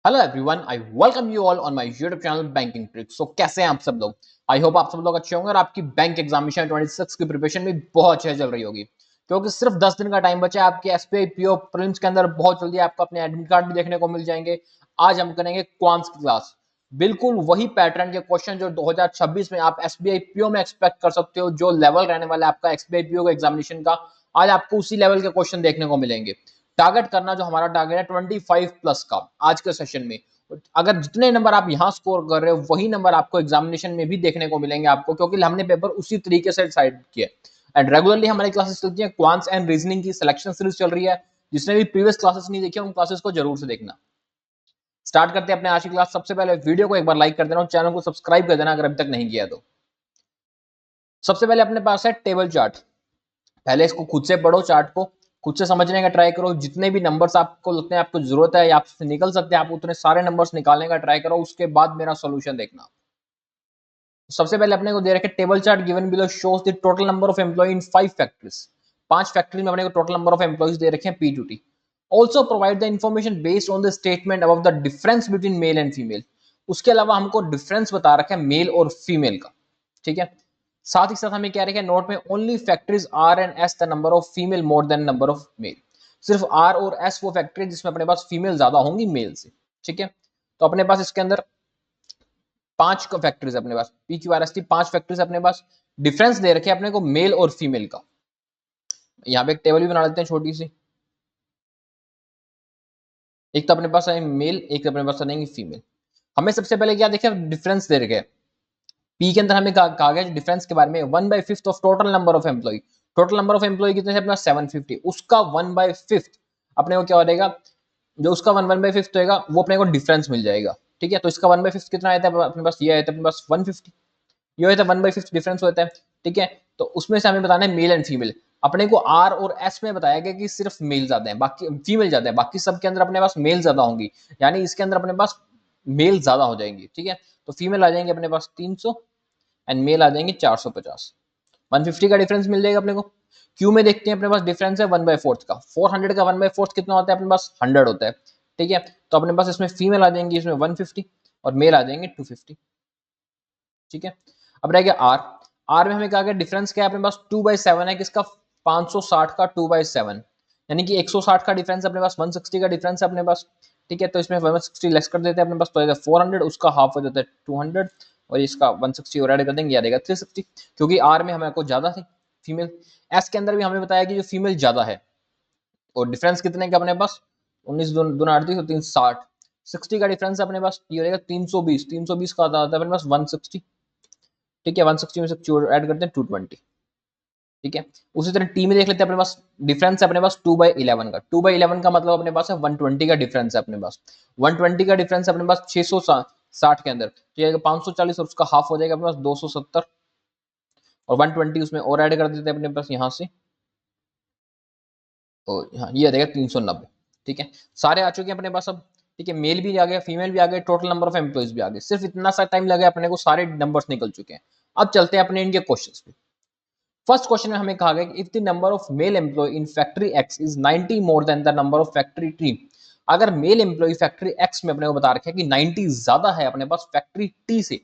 Hello everyone, I welcome you all on my YouTube channel banking tricks. So कैसे हैं आप सब लोग? आई होप आप सब लोग अच्छे होंगे और आपकी बैंक एग्जामिनेशन 26 की प्रिपरेशन भी बहुत अच्छे चल रही होगी, क्योंकि सिर्फ 10 दिन का टाइम बचा है आपके एसबीआई पीओ प्रीलिम्स के अंदर। बहुत जल्दी आपको अपने एडमिट कार्ड भी देखने को मिल जाएंगे। आज हम करेंगे क्वांट्स की क्लास। बिल्कुल वही पैटर्न के क्वेश्चन जो 2026 में आप एसबीआई पीओ में एक्सपेक्ट कर सकते हो, जो लेवल रहने वाला है आपका एसबीआई पीओ का एग्जामिनेशन का, आज आपको उसी लेवल के क्वेश्चन देखने को मिलेंगे। टारगेट करना जो हमारा टारगेट है 25 प्लस का आज के सेशन में। अगर जितने नंबर आप यहाँ स्कोर कर रहे हो वही नंबर आपको एग्जामिनेशन में भी देखने को मिलेंगे आपको, क्योंकि हमने पेपर उसी तरीके से डिसाइड किया। एंड रेगुलरली हमारी क्लासेस चलती है, क्वांट्स एंड रीजनिंग की सिलेक्शन सीरीज चल रही है। जिसने भी प्रीवियस क्लासेस नहीं देखी उन क्लासेस को जरूर से देखना। स्टार्ट करते हैं अपने आज की क्लास। सबसे पहले वीडियो को एक बार लाइक कर देना और चैनल को सब्सक्राइब कर देना अगर अभी तक नहीं किया तो। सबसे पहले अपने पास है टेबल चार्ट। पहले इसको खुद से पढ़ो, चार्ट को खुद से समझने का ट्राई करो। जितने भी नंबर्स आपको लगते हैं आपको जरूरत है या आपसे निकल सकते हैं, आप उतने सारे नंबर्स निकालने का ट्राई करो, उसके बाद मेरा सोल्यूशन देखना। सबसे पहले अपने को दे रखे table chart given below shows the total number of employ in 5 factories. 5 factory में अपने को टोटल नंबर ऑफ एम्प्लॉयज दे रखे हैं P2T। Also provide the information based on the statement about the difference between male and female. उसके अलावा हमको difference बता रखा है मेल और फीमेल का। ठीक है, साथ ही साथ हमें क्या रखा है नोट में, only factories R and S the number of female more than number of male. सिर्फ आर और एस वो फैक्ट्री जिसमें अपने पास फीमेल ज्यादा होंगी मेल से। ठीक है, तो अपने पास इसके अंदर 5 फैक्ट्रीज अपने पास, P Q R S T 5 factories अपने पास। डिफरेंस दे रखे अपने को मेल और फीमेल का। यहाँ पे एक टेबल भी बना लेते हैं छोटी सी। एक तो अपने पास है मेल, एक अपने पास है फीमेल। हमें सबसे पहले क्या देखे, डिफरेंस दे रखे। पी के अंदर हमें कहा गया डिफरेंस के बारे में, 1/5 of total number of employ. Total number of employ कितने अपने पास 750, उसका 1/5 अपने को क्या हो जाएगा, जो उसका 1/5 होगा वो अपने को डिफरेंस मिल जाएगा। ठीक है, तो इसका 1/5 कितना आया था अपने पास, ये आया था अपने पास 150। ये होता है 1/5 डिफरेंस होता है। ठीक है, तो उसमें से हमें बताना है मेल एंड फीमेल। अपने को आर और एस में बताया गया कि सिर्फ मेल ज्यादा है, बाकी फीमेल ज्यादा है, बाकी सब के अंदर अपने पास मेल ज्यादा होंगी। यानी इसके अंदर अपने पास मेल ज्यादा हो जाएंगी। ठीक है, तो फीमेल आ जाएंगे अपने पास 300 एंड मेल आ जाएंगे 450। 150 का डिफरेंस मिल जाएगा अपने को। क्यू में देखते हैं अपने पास डिफरेंस है 1/4 का। 400 का 1/4 कितना होता है अपने पास, 100 होता है। ठीक है, तो अपने पास इसमें फीमेल आ जाएंगी इसमें 150 और मेल आ जाएंगे 250। ठीक है, अब रह गया आर। आर में हमें कहा गया डिफरेंस क्या है अपने पास, 2/7 है किसका, 560 का 2/7, यानी कि 160 का डिफरेंस अपने पास, 160 का डिफरेंस है अपने पास। ठीक है, तो इसमें 160 लेस कर देते हैं अपने पास, तो 400, उसका हाफ हो जाता है 200 और इसका 160 और ऐड कर देंगे, आ जाएगा 360, क्योंकि आर में हमें को ज्यादा थी फीमेल। एस के अंदर भी हमें बताया कि जो फीमेल ज्यादा है, और डिफरेंस कितने का अपने पास, 19 दूना 38 तो 360। 60 का डिफरेंस अपने पास, ये हो जाएगा 320। 320 का आता है अपने पास 160। ठीक है, 160 में से ऐड करते हैं 220। ठीक है, उसी तरह टी में देख लेते हैं अपने पास डिफरेंस है अपने पास 2/11 का। 2/11 का मतलब अपने पास है 120 का डिफरेंस है अपने पास। 120 का डिफरेंस है अपने पास 660 के अंदर, तो ये 540 और उसका हाफ हो जाएगा अपने पास 270, और 120 उसमें और ऐड कर देते हैं अपने पास यहाँ से, और हाँ ये आ जाएगा 390। ठीक है, सारे आ चुके हैं अपने पास अब। ठीक है, मेल भी आ गया, फीमेल भी आ गए, टोटल नंबर ऑफ एम्प्लॉइज भी आ गए। सिर्फ इतना सा टाइम लगा अपने को, सारे नंबर्स निकल चुके हैं। अब चलते हैं अपने इनके क्वेश्चंस पे। फर्स्ट क्वेश्चन में हमें कहा गया कि if the number of male employ in factory X is 90 more than the number of factory T. अगर मेल एम्प्लॉय फैक्ट्री एक्स में अपने को बता रखा है कि 90 ज्यादा है अपने पास फैक्ट्री टी से,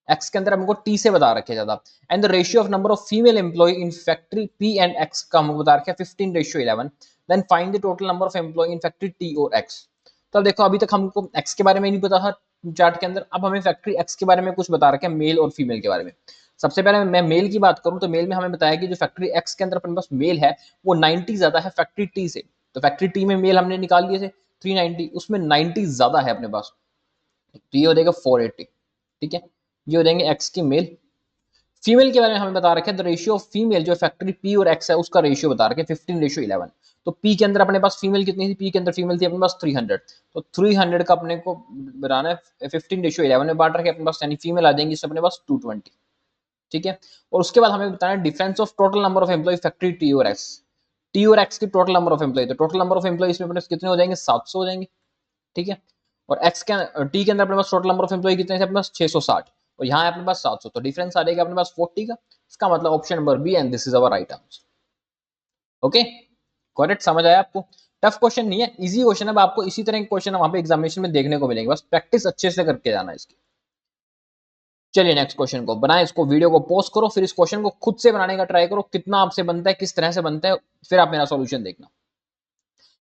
एक्स के अंदर हमको टी से बता रखे ज्यादा, and the ratio of number of female employ in factory P and X का हमको बता रखा है 15:11, then find the total number of employ in factory T और एक्स। तो देखो अभी तक हमको एक्स के बारे में नहीं पता था चार्ट के अंदर, अब हमें फैक्ट्री एक्स के बारे में कुछ बता रखे हैं, मेल और फीमेल के बारे में। सबसे पहले मैं मेल की बात करूं तो मेल में हमें बताया कि जो फैक्ट्री एक्स के अंदर अपने पास मेल है वो 90 ज्यादा है फैक्ट्री टी से। तो फैक्ट्री टी में मेल हमने निकाल लिए थे 390, उसमें 90 ज्यादा है अपने पास, तो ये हो जाएगा 480। ठीक है, ये हो जाएंगे एक्स की मेल। फीमेल के बारे में हमें बता रखे द रेशियो ऑफ फीमेल जो फैक्ट्री पी और एक्स है उसका रेशियो बता रखे 15:11। तो पी के अंदर अपने पास फीमेल कितनी थी, पी के अंदर फीमेल थी अपने पास 300, तो 300 का अपने को बनाना है 15:11 में बांट रखे अपने पास, यानी फीमेल आ जाएंगी इसमें अपने पास 220। ठीक है, और उसके बाद हमें बताना है difference of total number of employ factory T और एक्स। टी और एक्स की टोटल नंबर ऑफ एम्प्लॉय, तो टोटल नंबर ऑफ एम्प्लॉय इसमें अपने कितने हो जाएंगे, 700 हो जाएंगे। ठीक है, और एक्स के टी के अंदर अपने पास टोटल नंबर ऑफ एम्प्लॉय कितने थे अपने पास 660, और यहाँ है अपने पास 700, तो डिफरेंस आ जाएगा अपने पास 40 का। इसका मतलब option number B and this is our right answer. Okay, correct, समझ आया आपको? टफ क्वेश्चन नहीं है, इजी क्वेश्चन है। अब आपको इसी तरह के क्वेश्चन वहां पे एग्जामिनेशन में देखने को मिलेंगे, बस प्रैक्टिस अच्छे से करके जाना इसकी। चलिए नेक्स्ट क्वेश्चन को बनाए, इसको वीडियो को पॉज करो, फिर इस क्वेश्चन को खुद से बनाने का ट्राई करो, कितना आपसे बनता है, किस तरह से बनता है, फिर आप मेरा सॉल्यूशन देखना।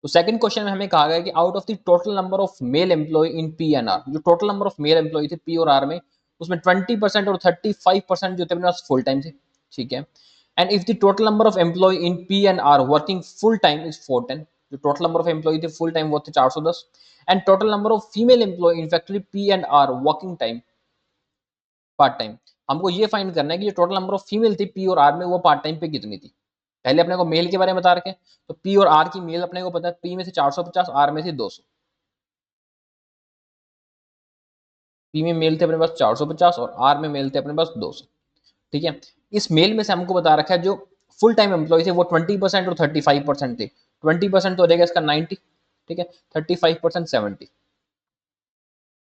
तो सेकंड क्वेश्चन में हमें कहा गया कि out of the total number of male employ in P and R, जो total number of male employ थे पी और आर में, उसमें 20% और 35% जो थे अपने पास फुल टाइम थे, ठीक है। And if the total number of employ in P and R working full time is 410, जो टोटल नंबर ऑफ एम्प्लॉय थे फुल टाइम वो थे 410, and total number of female employ in factory P and R working time part time, हमको ये find करना है कि जो टोटल नंबर ऑफ फीमेल थी पी और आर में वो पार्ट टाइम पे कितनी थी। पहले अपने को मेल के बारे में बता रखे, तो पी और आर की मेल अपने को पता है, पी में से 450, आर में से 200। पी में मेल थे अपने पास 450 और आर में मेल थे अपने पास 200, ठीक है। इस मेल में से हमको बता रखा है जो फुल टाइम एम्प्लॉय थे वो 20% और 35% थे। 20% तो हो जाएगा इसका 90, ठीक है, 35% 70।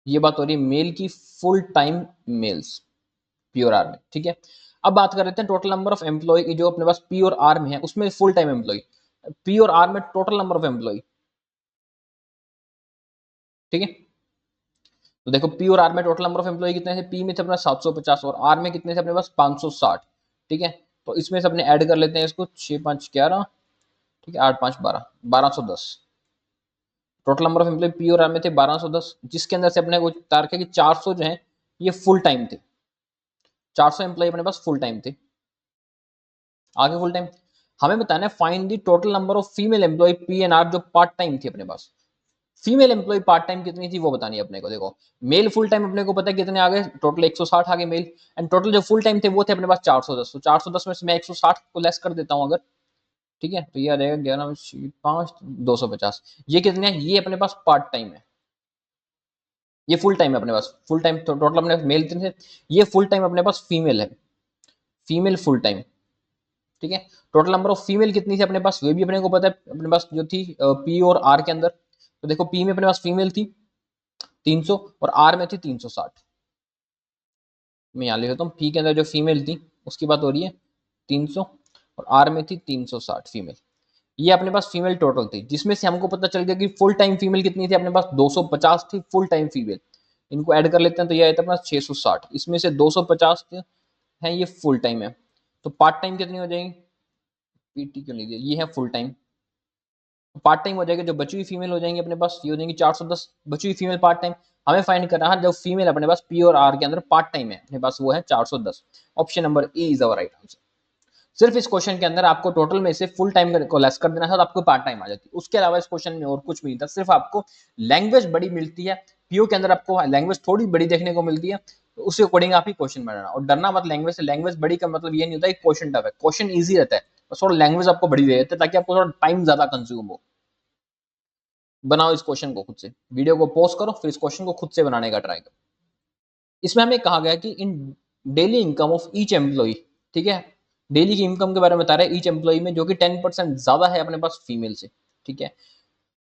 ये बात हो रही है मेल की फुल टाइम मेल्स पी और आर में, ठीक है। अब बात कर रहे हैं टोटल नंबर ऑफ एम्प्लॉय जो अपने पास पी और आर में है, उसमें फुल टाइम एम्प्लॉय, पी और आर में टोटल नंबर ऑफ एम्प्लॉय, ठीक है। तो देखो पी और आर में टोटल नंबर ऑफ एम्प्लॉय कितने थे, पी में थे अपना 750 और आर में कितने थे अपने पास 560, ठीक है। तो इसमें से अपने ऐड कर लेते हैं इसको, 6 5 11, ठीक है, 8 5 12, 1210। Total number of employ P और आर में थे 1210, जिसके अंदर से अपने को तार कि 400 जो है ये फुल टाइम थे, 400 एम्प्लॉय अपने पास फुल टाइम थे। आगे फुल टाइम हमें बताना है find the total number of female employ P and R जो पार्ट टाइम थी अपने पास। फीमेल एम्प्लॉय पार्ट टाइम कितनी थी वो बतानी है अपने को। देखो मेल फुल टाइम अपने को पता है कितने आ गए, टोटल 160 आ गए मेल, एंड टोटल जो फुल टाइम थे वो थे अपने पास 410। तो 410 में से मैं 160 को लेस कर देता हूँ अगर, ठीक है, तो ये आ जाएगा 11 5 250। ये कितने हैं, ये अपने पास पार्ट टाइम है, ये फुल टाइम है अपने पास, फुल टाइम तो टोटल अपने मेल थे, ये फुल टाइम अपने पास फीमेल है, फीमेल फुल टाइम, ठीक है। टोटल नंबर ऑफ फीमेल कितनी थी अपने पास, वे भी अपने को पता है अपने पास जो थी पी और आर के अंदर। तो देखो पी में अपने पास फीमेल थी 300 और आर में थी 360। मैं यहाँ लिख देता हूँ, पी के अंदर जो फीमेल थी उसकी बात हो रही है 300 और आर में थी 360 फीमेल। ये अपने पास फीमेल टोटल थी, जिसमें से हमको पता चल गया कि फुल टाइम फीमेल कितनी थी अपने पास 250 थी फुल टाइम फीमेल। इनको ऐड कर लेते हैं तो ये आया था अपना 660, इसमें से 250 है ये फुल टाइम है। तो पार्ट टाइम कितनी हो जाएगी, पीटी क्यों नहीं दिया, ये है फुल टाइम। पार्ट टाइम हो जाएगा, जो बची हुई फीमेल हो जाएंगी अपने पास ये हो जाएंगी 410 बची हुई फीमेल पार्ट टाइम। हमें फाइंड करना है जो फीमेल अपने पास पी और आर के अंदर पार्ट टाइम है अपने पास वो है 410। Option number A is our right answer. सिर्फ इस क्वेश्चन के अंदर आपको टोटल में से फुल टाइम को लेस कर देना था तो आपको पार्ट टाइम आ जाती है। उसके अलावा इस क्वेश्चन में और कुछ नहीं था, सिर्फ आपको लैंग्वेज बड़ी मिलती है, पीओ के अंदर आपको लैंग्वेज थोड़ी बड़ी देखने को मिलती है, तो उसके अकॉर्डिंग आप ही क्वेश्चन बनाना। और डरना मत लैंग्वेज से, लैंग्वेज बड़ी का मतलब ये नहीं होता क्वेश्चन टफ है, क्वेश्चन ईजी रहता है, बस थोड़ा लैंग्वेज आपको बड़ी दे देते हैं ताकि आपको थोड़ा टाइम ज्यादा कंज्यूम हो। बनाओ इस क्वेश्चन को खुद से, वीडियो को पॉज करो फिर इस क्वेश्चन को खुद से बनाने का ट्राई करो। इसमें हमें कहा गया कि in daily income of each employ, ठीक है, डेली की इनकम के बारे में बता रहा है ईच एम्प्लॉय में, जो कि 10% ज्यादा है अपने पास फीमेल से, ठीक है।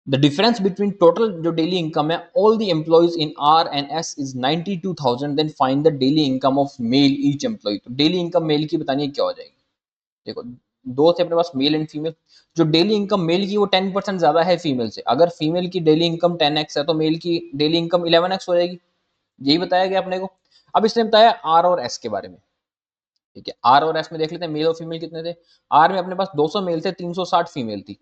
द डिफरेंस बिटवीन टोटल जो डेली इनकम है all the employees in R and S is 92,000, then find the daily income of male each employ. तो डेली इनकम मेल की बतानी है क्या हो जाएगी। देखो दो थे अपने पास मेल एंड फीमेल, जो डेली इनकम मेल की वो 10% ज्यादा है फीमेल से। अगर फीमेल की डेली इनकम 10x है तो मेल की डेली इनकम 11x हो जाएगी, यही बताया गया अपने को। अब इसने बताया आर और एस के बारे में, ठीक है। आर और एस में देख लेते हैं मेल और फीमेल कितने थे। आर में अपने पास 200 मेल थे 360 फीमेल थी,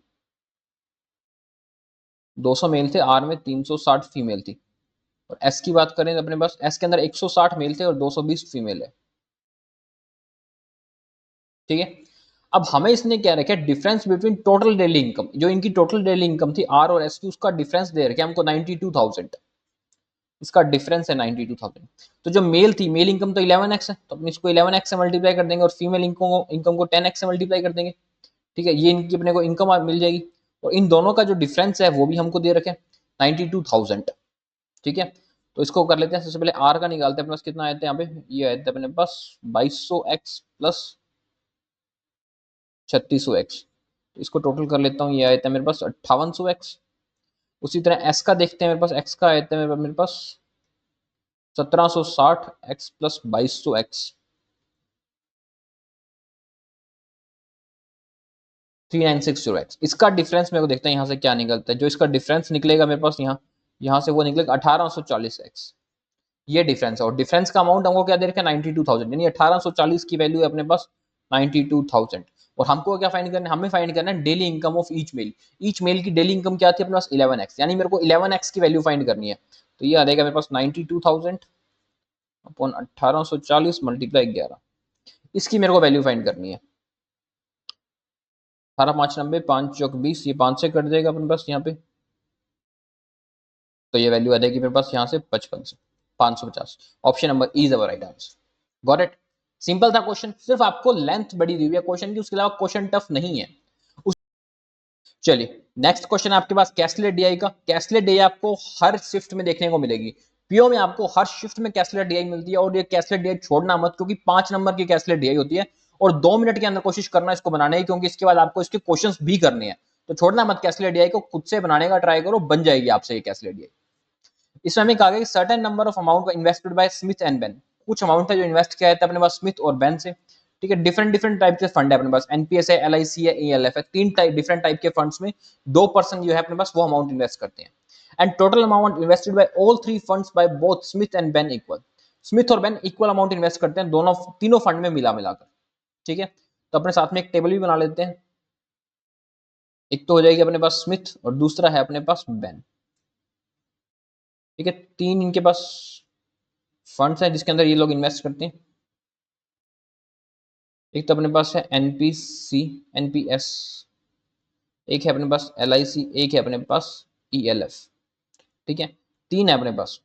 200 मेल थे आर में 360 फीमेल थी। और एस की बात करें तो अपने पास एस के अंदर 160 मेल थे और 220 फीमेल है, ठीक है। अब हमें इसने क्या रखा है difference between total daily income, जो इनकी टोटल डेली इनकम थी आर और एस की, उसका डिफरेंस दे रखे हमको 92,000, इसका डिफरेंस है 92,000। तो जो मेल थी मेल इनकम तो 11x है, तो अपन इसको 11x से मल्टीप्लाई कर देंगे और फीमेल इनकम को 10x से मल्टीप्लाई कर देंगे, ठीक है। ये इनकी अपने को इनकम मिल जाएगी। और इन दोनों का जो डिफरेंस है वो भी हमको दे रखे 92,000, ठीक है। तो इसको कर लेते हैं, सबसे पहले आर का निकालते हैं अपने पास कितना आया था यहाँ पे, ये आया था अपने पास 2200x प्लस 3600x। तो इसको टोटल कर लेता हूँ, ये आया था मेरे पास 5800x। उसी तरह एस का देखते हैं, मेरे पास एक्स का आया था मेरे पास 1760x प्लस 2200x। 3960x। इसका डिफरेंस मेरे को देखते हैं यहाँ से क्या निकलता है। जो इसका डिफरेंस निकलेगा मेरे पास यहाँ से वो निकलेगा 1840x। ये डिफरेंस है, और डिफरेंस का अमाउंट हमको क्या दे रखा है 92,000, यानी 1840 की वैल्यू है अपने पास 92,000। और हमको क्या फाइंड करना है, हमें फाइंड करना है daily income of each male. Each male की डेली इनकम क्या थी अपने पास 11x, यानी मेरे को 11x की वैल्यू फाइंड करनी है। तो ये आ जाएगा मेरे पास 92,000 अपॉन 1840 मल्टीप्लाई 11, इसकी मेरे को वैल्यू फाइंड करनी है। 18×5 = 90, 5 चौक 20, ये 5 से कट जाएगा अपने पास यहाँ पे, तो ये वैल्यू आ जाएगी मेरे पास यहाँ से 55 से 550। Option number E is our right answer. Got it. Simple था क्वेश्चन, सिर्फ आपको लेंथ बड़ी दी हुई है क्वेश्चन की, उसके अलावा क्वेश्चन टफ नहीं है। चलिए नेक्स्ट क्वेश्चन आपके पास कैस्लेट डीआई का। कैस्लेट डीआई आपको हर शिफ्ट में देखने को मिलेगी। पीओ में आपको हर शिफ्ट में कैस्लेट डीआई मिलती है, और ये कैस्लेट डीआई छोड़ना मत, क्योंकि 5 नंबर की कैस्लेट डीआई होती है और 2 मिनट के अंदर कोशिश करना इसको बनाने की, क्योंकि इसके बाद आपको इसके क्वेश्चंस भी करने हैं। तो छोड़ना मत, कैस्लेट डीआई को खुद से बनाने का ट्राई करो, बन जाएगी आपसे ये कैस्लेट डीआई। इसमें हमें कहा गया कि certain number of amount invested by Smith and Ben. कुछ अमाउंट है जो इन्वेस्ट किया है अपने पास स्मिथ और बेन से, ठीक है। डिफरेंट डिफरेंट टाइप के फंड है अपने पास, एनपीएस है, एलआईसी है, ईएलएफ है। 3 टाइप डिफरेंट टाइप के फंड्स में 2% जो है अपने पास वो अमाउंट इन्वेस्ट करते हैं। And total amount invested bye all 3 funds by both Smith and Ben equal. Smith और बेन इक्वल अमाउंट इन्वेस्ट करते हैं दोनों तीनों फंड में मिला मिलाकर, ठीक है। तो अपने साथ में एक टेबल भी बना लेते हैं। एक तो हो जाएगी अपने पास स्मिथ और दूसरा है अपने पास बेन, ठीक है। 3 इनके पास फंड्स हैं जिसके अंदर ये लोग इन्वेस्ट करते हैं। एक तो अपने पास है एनपीसी एनपीएस, एक है अपने पास एलआईसी, एक है अपने पास ईएलएफ, ठीक है। 3 है अपने पास।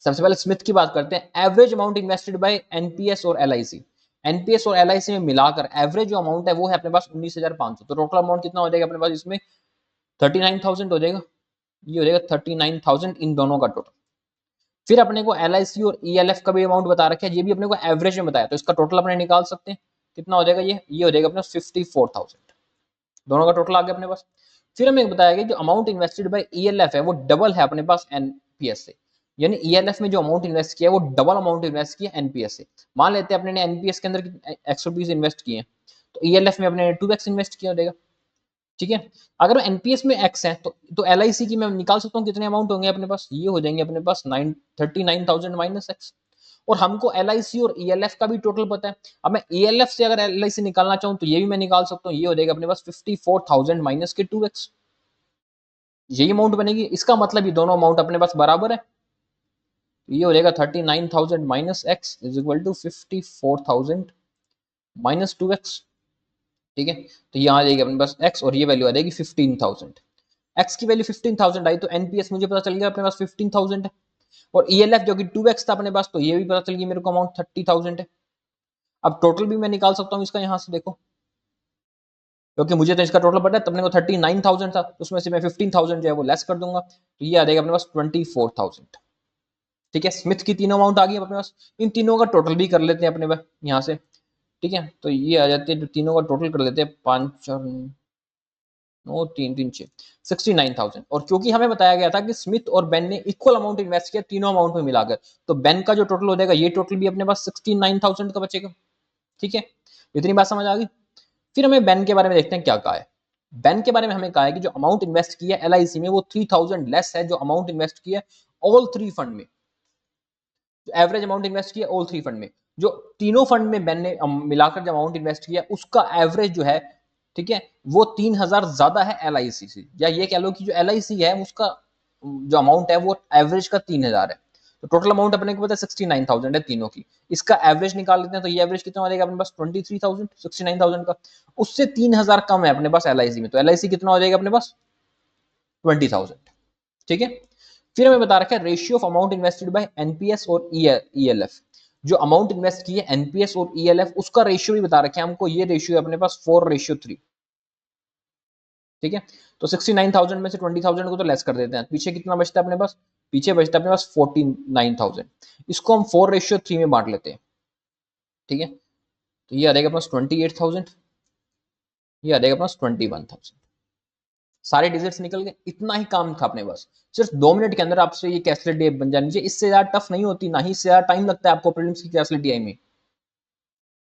सबसे पहले स्मिथ की बात करते हैं। Average amount invested bye NPS और एलआईसी। एनपीएस और एलआईसी में मिलाकर एवरेज जो अमाउंट है वो है अपने पास 19,500। तो टोटल अमाउंट कितना हो जाएगा अपने पास इसमें 39,000 हो जाएगा। ये हो जाएगा 39,000 इन दोनों का टोटल। फिर अपने को एलआईसी और ईएलएफ का भी अमाउंट बता रखा है, ये भी अपने को एवरेज में बताया, तो इसका टोटल अपने निकाल सकते हैं। कितना हो जाएगा ये हो जाएगा अपने 54,000। दोनों का टोटल आ गया अपने पास। फिर हमें बताया गया जो अमाउंट इन्वेस्टेड बाय ईएलएफ है वो डबल है अपने पास एनपीएस से, यानी ईएलएफ में जो अमाउंट इन्वेस्ट किया है वो डबल अमाउंट इन्वेस्ट किया एनपीएस से। मान लेते हैं अपने ने एनपीएस के अंदर एक्स रुपीज इन्वेस्ट किए हैं, तो ईएलएफ में अपने 2x इन्वेस्ट किया देगा, ठीक है। अगर एनपीएस में एक्स है तो एलआईसी की मैं निकाल सकता हूँ कितने अमाउंट होंगे अपने पास, ये हो जाएंगे अपने पास 39,000 माइनस एक्स। और हमको एलआईसी और ईएलएफ का भी टोटल पता है। अब मैं ईएलएफ से अगर एलआईसी निकालना चाहूँ तो ये भी मैं निकाल सकता हूँ। ये हो जाएगा अपने पास 54,000 माइनस के 2x, यही अमाउंट बनेगी। इसका मतलब ये दोनों अमाउंट अपने पास बराबर है। तो ये हो जाएगा 39,000 minus X is equal to 54,000 minus 2x, ठीक है। तो यहाँ आ जाएगी अपने पास x और ये वैल्यू आ जाएगी 15,000। x की वैल्यू 15,000 आई तो एनपीएस मुझे पता चल गया अपने पास 15,000 है, और ईएलएफ जो कि 2x था अपने पास, तो ये भी पता चल गया मेरे को अमाउंट 30,000 है। अब टोटल भी मैं निकाल सकता हूँ इसका, यहाँ से देखो, क्योंकि मुझे तो इसका टोटल पता है, तब को 39,000 था, तो उसमें से मैं 15,000 जो है वो लेस कर दूंगा, तो ये आ जाएगा अपने पास 24,000, ठीक है। स्मिथ की तीनों अमाउंट आ गई अपने पास। इन तीनों का टोटल भी कर लेते हैं अपने पास यहाँ से, ठीक है। तो ये आ जाते हैं, जो तीनों का टोटल कर लेते हैं 5 4 9 3 3 6 69,000। और क्योंकि हमें बताया गया था कि स्मिथ और बेन ने इक्वल अमाउंट इन्वेस्ट किया तीनों अमाउंट में मिलाकर, तो बेन का जो टोटल हो जाएगा ये टोटल भी अपने पास 69,000 का बचेगा, ठीक है। इतनी बात समझ आ गई। फिर हमें बेन के बारे में देखते हैं क्या कहा है। बेन के बारे में हमें कहा है कि जो अमाउंट इन्वेस्ट किया एलआईसी में वो 3,000 लेस है जो अमाउंट इन्वेस्ट किया ऑल 3 फंड में। एवरेज अमाउंट इन्वेस्ट किया ऑल 3 फंड में, जो तीनों फंड में बेन ने मिलाकर जो अमाउंट इन्वेस्ट किया उसका एवरेज जो है, ठीक है, वो 3,000 ज्यादा है एलआईसी से। या ये कह लो कि जो एलआईसी है उसका जो अमाउंट है वो एवरेज का 3,000 है। तो टोटल अमाउंट अपने को पता है 69,000 है तीनों की। इसका एवरेज निकाल लेते हैं, तो ये एवरेज कितना हो जाएगा अपने पास 23,000 69,000 का। उससे 3,000 कम है अपने पास एलआईसी में, तो एलआईसी कितना हो जाएगा अपने पास 20,000, ठीक है। फिर हमें बता रखा है ratio of amount invested bye NPS और ईएलएफ। जो अमाउंट इन्वेस्ट की है एनपीएस और ईएलएफ उसका रेशियो भी बता रखे हैं हमको। ये रेशियो है अपने पास 4:3, ठीक है। तो 69,000 में से 20,000 को तो लेस कर देते हैं, पीछे कितना बचता है अपने पास, पीछे बचता है अपने पास 49,000। इसको हम 4:3 में बांट लेते हैं, ठीक है। तो ये आ जाएगा अपना 28,000, ये आ जाएगा अपना 21,000। सारे डिजिट्स निकल गए। इतना ही काम था अपने पास। सिर्फ 2 मिनट के अंदर आपसे ये कैलकुलेट डीआई बन जानी चाहिए। इससे ज्यादा टफ नहीं होती, ना ही इससे ज्यादा टाइम लगता है आपको प्रीलिम्स की कैलकुलेट डीआई में।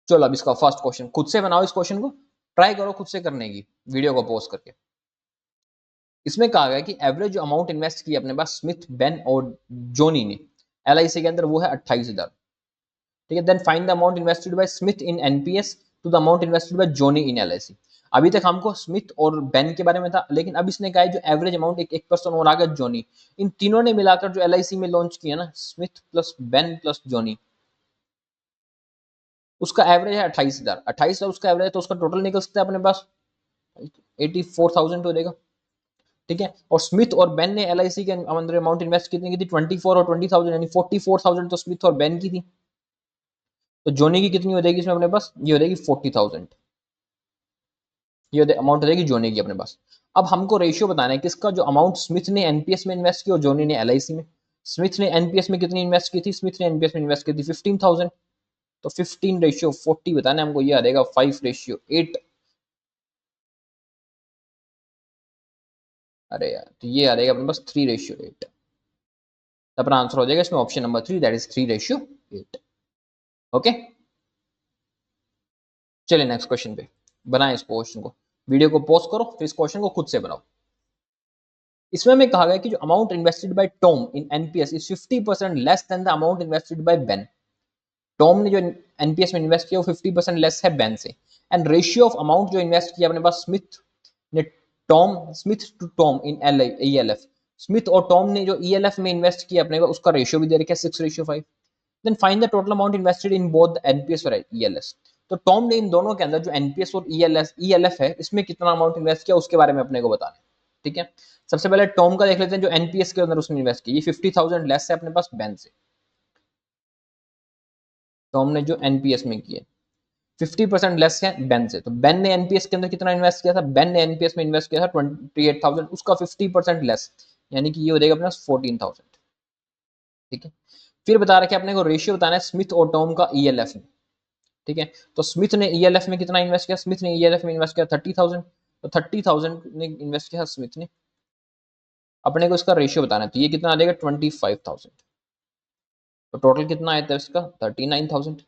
चलो अब इसका फर्स्ट क्वेश्चन खुद से बनाओ इस क्वेश्चन को। ट्राई करो खुद से करने की, वीडियो को पॉज करके। इसमें कहा गया कि एवरेज जो अमाउंट इन्वेस्ट किया अपने पास स्मिथ, बेन और जोनी ने एलआईसी के अंदर, वो है 28,000। ठीक है, then find the amount invested by Smith in NPS to the amount invested by Johnny in LIC. अभी तक हमको स्मिथ और बेन के बारे में था, लेकिन अब इसने कहा है जो एवरेज अमाउंट एक पर्सन और आ गया जोनी, इन तीनों ने मिलाकर जो एलआईसी में लॉन्च किया ना, स्मिथ प्लस बेन प्लस जोनी, उसका एवरेज है 28,000। 28,000 उसका एवरेज है, तो उसका टोटल निकल सकता है अपने पास 84,000 हो जाएगा। ठीक है, और स्मिथ और बेन ने एलआईसी के अंदर अमाउंट इन्वेस्ट कितनी की थी, 24 और 20,000, यानी 44,000 तो स्मिथ और बेन की थी। तो जोनी की कितनी हो जाएगी इसमें अपने पास, ये हो जाएगी 40,000। ये अमाउंट हो जाएगी जोनी की अपने पास। अब हमको रेशियो बताना है किसका, जो अमाउंट स्मिथ ने एनपीएस में इन्वेस्ट किया और जोनी ने एलआईसी में। स्मिथ ने एनपीएस में कितनी इन्वेस्ट की थी, स्मिथ ने एनपीएस में इन्वेस्ट की थी 15,000। तो 15/40 बताना है हमको, ये आ जाएगा 5/8। अरे यार, तो ये आ जाएगा अपने पास 3/8। अपना आंसर हो जाएगा इसमें option number 3, that is 3/8। Okay, चलिए नेक्स्ट क्वेश्चन पे बनाए इस क्वेश्चन को। वीडियो को पॉज करो, फिर इस क्वेश्चन को खुद से बनाओ। इसमें हमें कहा गया कि जो amount invested bye Tom in NPS is 50% less than the amount invested by Ben. Tom ने जो एनपीएस में इन्वेस्ट किया वो 50% लेस है बेन से। एंड रेशियो ऑफ अमाउंट जो इन्वेस्ट किया अपने पास स्मिथ ने, Tom Smith to Tom in ELF, Smith और टॉम ने जो ईएलएफ में इन्वेस्ट किया अपने को, उसका रेशियो भी दे रखा है 6/5। Then find the total amount invested in both NPS और ईएलएस। तो टॉम ने इन दोनों के अंदर जो एनपीएस और ईएलएफ है, इसमें कितना अमाउंट इन्वेस्ट किया उसके बारे में अपने को बताना है। ठीक है, सबसे पहले टॉम का देख लेते हैं, जो एनपीएस के अंदर उसने इन्वेस्ट किया, ये 50,000 लेस है अपने पास बेन से। टॉम ने जो एनपीएस में किया 50% लेस है बेन से, तो बेन ने एनपीएस के अंदर कितना इन्वेस्ट किया था, बेन ने एनपीएस में इन्वेस्ट किया था 28,000, उसका 50% लेस, यानी कि ये हो जाएगा अपना 14,000। ठीक है, फिर बता रखे अपने को रेशियो बताना है स्मिथ और टॉम का ईएलएफ में। ठीक है, तो स्मिथ ने ईएलएफ में कितना इन्वेस्ट किया, स्मिथ ने ईएलएफ में इन्वेस्ट किया 30,000, तो 30,000 ने इन्वेस्ट किया स्मिथ ने। अपने को इसका रेशियो बताना है, तो ये कितना आ जाएगा 25,000। तो टोटल कितना आया था इसका 39,000।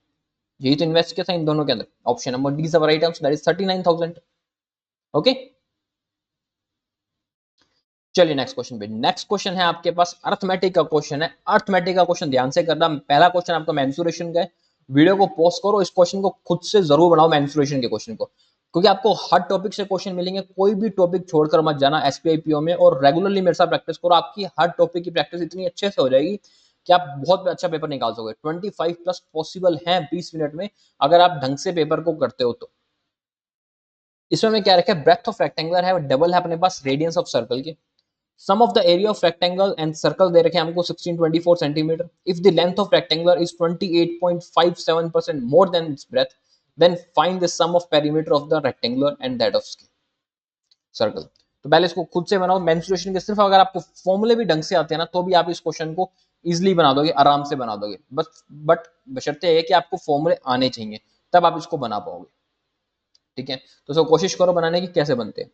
यही तो इन्वेस्ट किया था इन दोनों के अंदर। Option number D is the right answer, that is 39,000। Okay, चलिए नेक्स्ट क्वेश्चन पे। नेक्स्ट क्वेश्चन है आपके पास अर्थमेटिक का क्वेश्चन है। अर्थमेटिक का क्वेश्चन ध्यान से करना। पहला क्वेश्चन आपका मेंसुरेशन का है। वीडियो को पॉज करो, इस क्वेश्चन को खुद से जरूर बनाओ मेंसुरेशन के क्वेश्चन को, क्योंकि आपको हर टॉपिक से क्वेश्चन मिलेंगे। कोई भी टॉपिक छोड़कर मत जाना एसपीआई पीओ में, और रेगुलरली मेरे साथ प्रैक्टिस करो। आपकी हर टॉपिक की प्रैक्टिस इतनी अच्छे से हो जाएगी कि आप बहुत अच्छा पेपर निकाल सकोगे। 25+ पॉसिबल है 20 मिनट में, अगर आप ढंग से पेपर को करते हो तो। इसमें मैं क्या रखा है, ब्रेथ ऑफ रेक्टेंगुलर है, डबल है अपने पास रेडियंस ऑफ सर्कल के। Sum of the area of rectangle and circle दे रखे हमको 1624 centimetre. If the length of rectangular is 28.57% more than its breadth, then find the sum of perimeter of the rectangular and that of circle। तो पहले इसको खुद से बनाओ। Mensuration के सिर्फ अगर आपको फॉर्मूले भी ढंग से आते हैं ना, तो भी आप इस क्वेश्चन को इजिली बना दोगे, आराम से बना दोगे। बस बट बशर्ते है कि आपको फॉर्मूले आने चाहिए, तब आप इसको बना पाओगे। ठीक है, तो इसको कोशिश करो बनाने की, कैसे बनते हैं।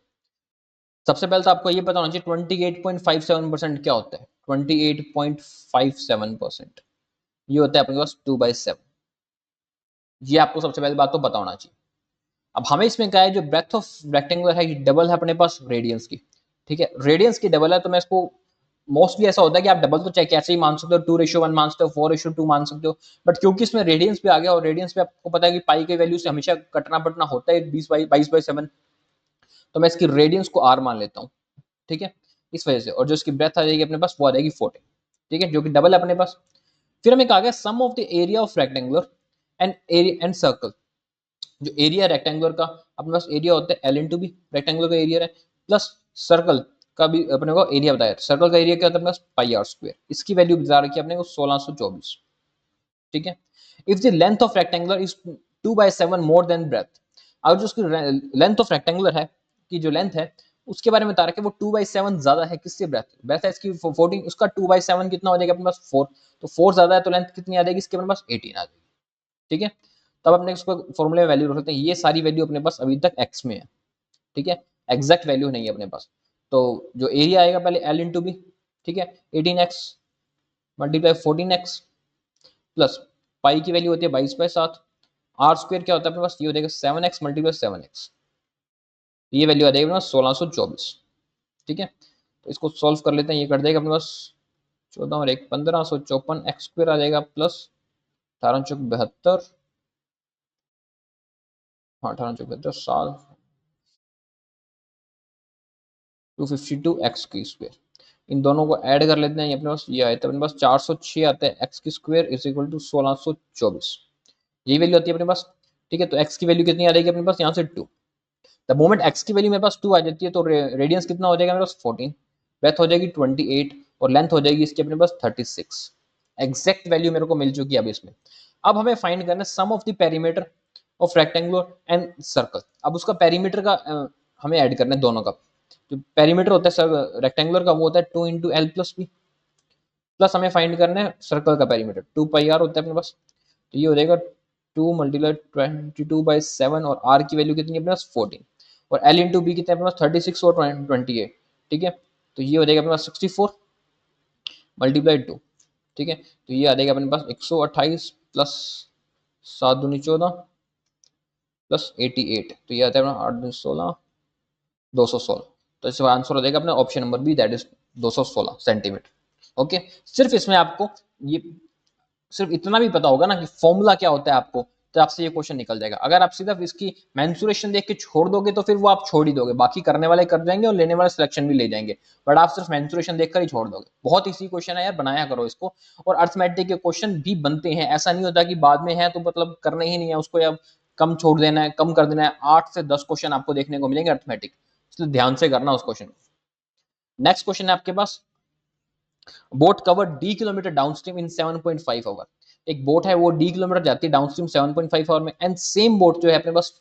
सबसे पहले तो आपको ये पता होना चाहिए 28.57% क्या होता है। 28.57% ये होता है अपने पास 2/7। ये आपको सबसे पहले बात तो पता होना चाहिए। अब हमें इसमें क्या है, जो ब्रेथ ऑफ रेक्टेंगुलर है ये डबल है अपने पास रेडियंस की। ठीक है, रेडियंस की डबल है, तो मैं इसको मोस्टली ऐसा होता है कि आप डबल तो चाहे कैसे ही मान सकते हो, 2:1 मान सकते हो, 4:2 मान सकते हो। बट क्योंकि इसमें रेडियंस पे आ गया, और रेडियंस पे आपको पता है कि पाई के वैल्यू से हमेशा कटना पटना होता है 22/7, तो मैं इसकी रेडियंस को आर मान लेता हूँ। ठीक है, इस वजह से। और जो इसकी ब्रेथ आ जाएगी अपने पास, वो आ जाएगी 14। ठीक है, जो कि डबल है अपने पास। फिर हमें कहा गया sum of the area of rectangular and circle. जो एरिया रेक्टेंगुलर का अपने पास एरिया होता है L/B, रेक्टेंगुलर का एरिया है, प्लस सर्कल का भी अपने को एरिया बताया। सर्कल का एरिया क्या होता है अपने पास, πr²। इसकी वैल्यू बता रखी है अपने को 1624। ठीक है, if the length of rectangular is 2/7 more than breadth. अगर जो उसकी लेंथ ऑफ रेक्टेंगुलर है, की जो लेंथ है उसके बारे में बता रखे, वो 2/7 ज्यादा है किससे, ब्रेथ। ब्रेथ है इसकी 14, उसका 2/7 कितना हो जाएगा अपने पास 4। तो 4 ज्यादा है, तो लेंथ कितनी आ जाएगी इसके अपने पास 18 आ जाएगी। ठीक है, तब अपने इसको फॉर्मूले में वैल्यू रख सकते हैं। ये सारी वैल्यू अपने पास अभी तक एक्स में है। ठीक है, एग्जैक्ट वैल्यू नहीं है अपने पास। तो जो एरिया आएगा पहले L/B। ठीक है, 18x multiply 14x plus pi की वैल्यू होती है 22/7। R² क्या होता है अपने पास, ये हो जाएगा 7x मल्टीप्लाई 7x। तो ये वैल्यू आ जाएगी अपने पास 1624। ठीक है, तो इसको सॉल्व कर लेते हैं। ये कर देगा अपने पास 14 और 1 1554 एक्स स्क्वायर आ जाएगा प्लस 18 चौक 72। हाँ 18 चौक 72 साल 252 एक्स की स्क्वायर। इन दोनों को ऐड कर लेते हैं। ये अपने पास ये आया था अपने पास 406 आता है एक्स की स्क्वायर इज इक्वल टू 1624। यही वैल्यू आती है अपने पास। ठीक है, तो एक्स की वैल्यू कितनी आ जाएगी अपने पास यहाँ से 2। द मोमेंट एक्स की वैल्यू मेरे पास 2 आ जाती है तो रेडियंस कितना हो जाएगा मेरे पास 14, ब्रेथ हो जाएगी 28 और लेंथ हो जाएगी इसकी अपने पास 36। एग्जैक्ट वैल्यू मेरे को मिल चुकी है अब इसमें। अब हमें फाइंड करना है sum of the perimeter of rectangular and circle. अब उसका पेरीमीटर का हमें ऐड करना है दोनों का। जो पेरीमीटर होता है रेक्टेंगुलर का वो होता है 2 into L plus B, plus हमें फाइंड करना है सर्कल का पेरीमीटर 2 पाई आर होता है अपने पास। तो ये हो जाएगा 2 मल्टीप्लाई 22/7 और आर की वैल्यू कितनी है अपने पास 14 और एल इंटू बी कितने अपने पास 36 और 28। ठीक है, तो ये हो जाएगा अपने पास 64 मल्टीप्लाई 2। ठीक है, तो ये आ जाएगा अपने पास 128 प्लस 7 दूनी 14 प्लस 88। तो ये आता है अपना 8 दूनी 16 216। तो इसका आंसर हो जाएगा अपना option number B that is 216 centimetre. Okay, सिर्फ इसमें आपको ये सिर्फ इतना भी पता होगा ना कि फॉर्मूला क्या होता है आपको, तो आपसे ये क्वेश्चन निकल जाएगा। अगर आप सिर्फ इसकी मेंसुरेशन देख के छोड़ दोगे तो फिर वो आप छोड़ ही दोगे, बाकी करने वाले कर जाएंगे और लेने वाले सिलेक्शन भी ले जाएंगे, बट आप सिर्फ मेंसुरेशन देखकर ही छोड़ दोगे। बहुत इजी क्वेश्चन है यार, बनाया करो इसको। और अर्थमेटिक के क्वेश्चन भी बनते हैं, ऐसा नहीं होता कि बाद में है तो मतलब करने ही नहीं है उसको, या कम छोड़ देना है, कम कर देना है। 8 से 10 क्वेश्चन आपको देखने को मिलेंगे अर्थमेटिक, इसलिए ध्यान से करना उस क्वेश्चन को। नेक्स्ट क्वेश्चन है आपके पास, boat cover D kilometre downstream in 7.5 hour. एक बोट है वो डी किलोमीटर जाती है डाउनस्ट्रीम 7.5 आवर में, एंड सेम बोट जो है अपने पास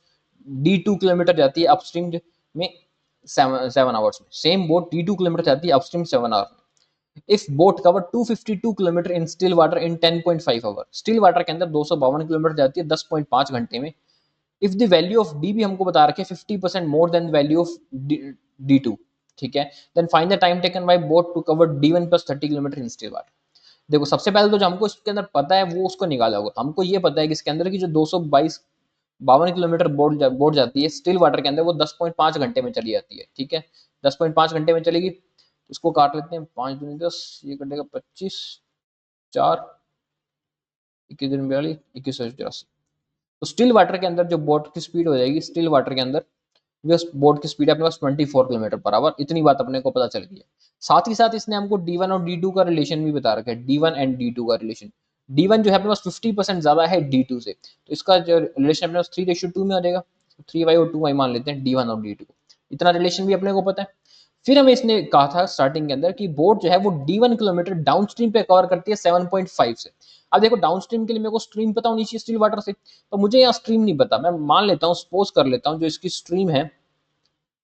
डी 2 किलोमीटर जाती है अपस्ट्रीम में 7 आवर्स में। सेम बोट डी 2 किलोमीटर जाती है अपस्ट्रीम 7 आवर में। If boat cover 252 kilometre in still water in 10.5 hour, still water के अंदर 252 किलोमीटर जाती है 10.5 घंटे में। If the value of D भी हमको बता रखे 50% more than value of D two. ठीक है, then find the time taken by boat to cover डी1 plus 30 kilometre in still water. देखो सबसे पहले तो जो हमको इसके अंदर पता है वो उसको निकाला होगा। हमको ये पता है कि इसके अंदर की जो 252 किलोमीटर बोट जाती है स्टिल वाटर के अंदर वो 10.5 घंटे में चली जाती है। ठीक है, 10.5 घंटे में चलेगी। इसको काट लेते हैं, 5 दूनी 10, ये कटेगा 25, 4 21 दूनी 42, 2184। तो स्टिल वाटर के अंदर जो बोट की स्पीड हो जाएगी, स्टिल वाटर के अंदर बोट की स्पीड अपने पास 24 किलोमीटर पर आवर। इतनी बात अपने को पता चल गई है। साथ ही साथ इसने हमको D1 और D2 का रिलेशन भी बता रखा है, D1 एंड D2 का रिलेशन। D1 जो है अपने पास 50% ज्यादा है D2 से, तो इसका जो रिलेशन अपने पास 3:2 में आ जाएगा। 3y और 2y मान लेते हैं D1 और D2 को, इतना रिलेशन भी अपने को पता है। फिर हमें इसने कहा था स्टार्टिंग के अंदर कि बोट जो है वो D1 किलोमीटर डाउन स्ट्रीम पे कवर करती है 7.5 से। अब देखो डाउन स्ट्रीम के लिए मेरे को स्ट्रीम पता होनी चाहिए स्टिल वाटर से, तो मुझे यहाँ स्ट्रीम नहीं पता। मैं मान लेता हूँ, सपोज कर लेता हूँ जो इसकी स्ट्रीम है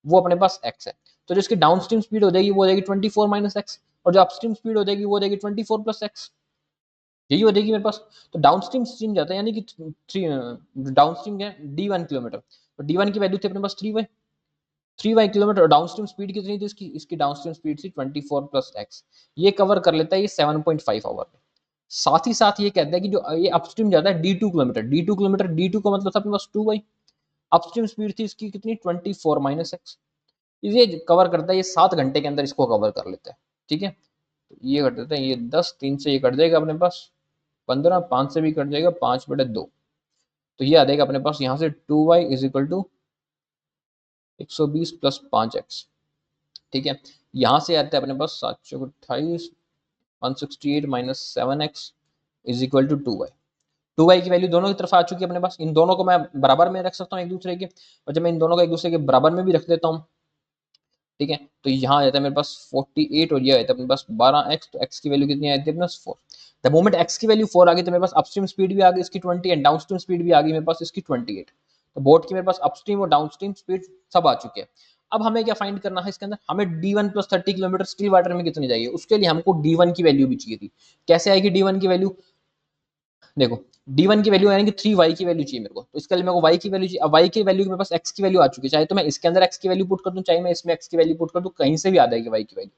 वो अपने पास x है, तो जो इसकी डाउनस्ट्रीम स्पीड हो जाएगी वो हो जाएगी 24 माइनस एक्स, और जो अपस्ट्रीम स्पीड हो जाएगी वो हो जाएगी 24 प्लस एक्स। यही हो जाएगी मेरे पास। तो डाउनस्ट्रीम स्ट्रीम जाता है यानी कि डाउनस्ट्रीम है D1 किलोमीटर, तो D1 की वैल्यू थी अपने पास 3y किलोमीटर। डाउनस्ट्रीम स्पीड कितनी थी इसकी, इसकी डाउनस्ट्रीम स्पीड थी 24 प्लस एक्स। ये कवर कर लेता है ये 7.5 आवर में। साथ ही साथ ये कहता है कि जो ये अपस्ट्रीम जाता है D2 kilometre, D2 kilometre, D2 का मतलब था अपने पास 2y। अपस्ट्रीम स्पीड थी इसकी कितनी 24 माइनस एक्स। ये कवर करता है, ये 7 घंटे के अंदर इसको कवर कर लेता है। ठीक है, तो ये कर देते हैं, ये 10, 3 से ये कट जाएगा अपने पास 15, 5 से भी कट जाएगा 5/2। तो ये आ जाएगा अपने पास यहाँ से 2y is equal to 120 plus 5x। ठीक है, यहाँ से आता है अपने पास 728 168 minus 7x is equal to 2y। 2y की वैल्यू दोनों की तरफ आ चुकी है अपने पास। इन दोनों को मैं बराबर में रख सकता हूँ एक दूसरे के, और जब मैं इन दोनों को एक दूसरे के बराबर में भी रख देता हूँ, ठीक है, तो यहाँ आ जाता है मेरे पास 48 और ये आता है अपने पास 12x। तो x की वैल्यू कितनी आती है अपने पास 4। द मोमेंट x की वैल्यू 4 आ गई तो मेरे पास अपस्ट्रीम स्पीड भी आ गई इसकी 20 एंड डाउनस्ट्रीम स्पीड भी आ गई मेरे पास इसकी 28। तो बोट की मेरे पास अपस्ट्रीम और डाउनस्ट्रीम स्पीड सब आ चुके हैं। अब हमें क्या फाइंड करना है इसके अंदर, हमें D1 plus 30 kilometre still water में कितनी चाहिए, उसके लिए हमको D1 की वैल्यू भी चाहिए थी। कैसे आएगी D1 की वैल्यू, देखो D1 की वैल्यू यानी कि 3y की वैल्यू चाहिए मेरे को, तो इसके लिए मेरे को y की वैल्यू चाहिए। अब y की वैल्यू के मेरे पास x की वैल्यू आ चुकी है, चाहे तो मैं इसके अंदर x की वैल्यू पुट कर दूं, चाहे मैं इसमें x की वैल्यू पुट कर दूं, कहीं से भी आ जाएगी y की वैल्यू।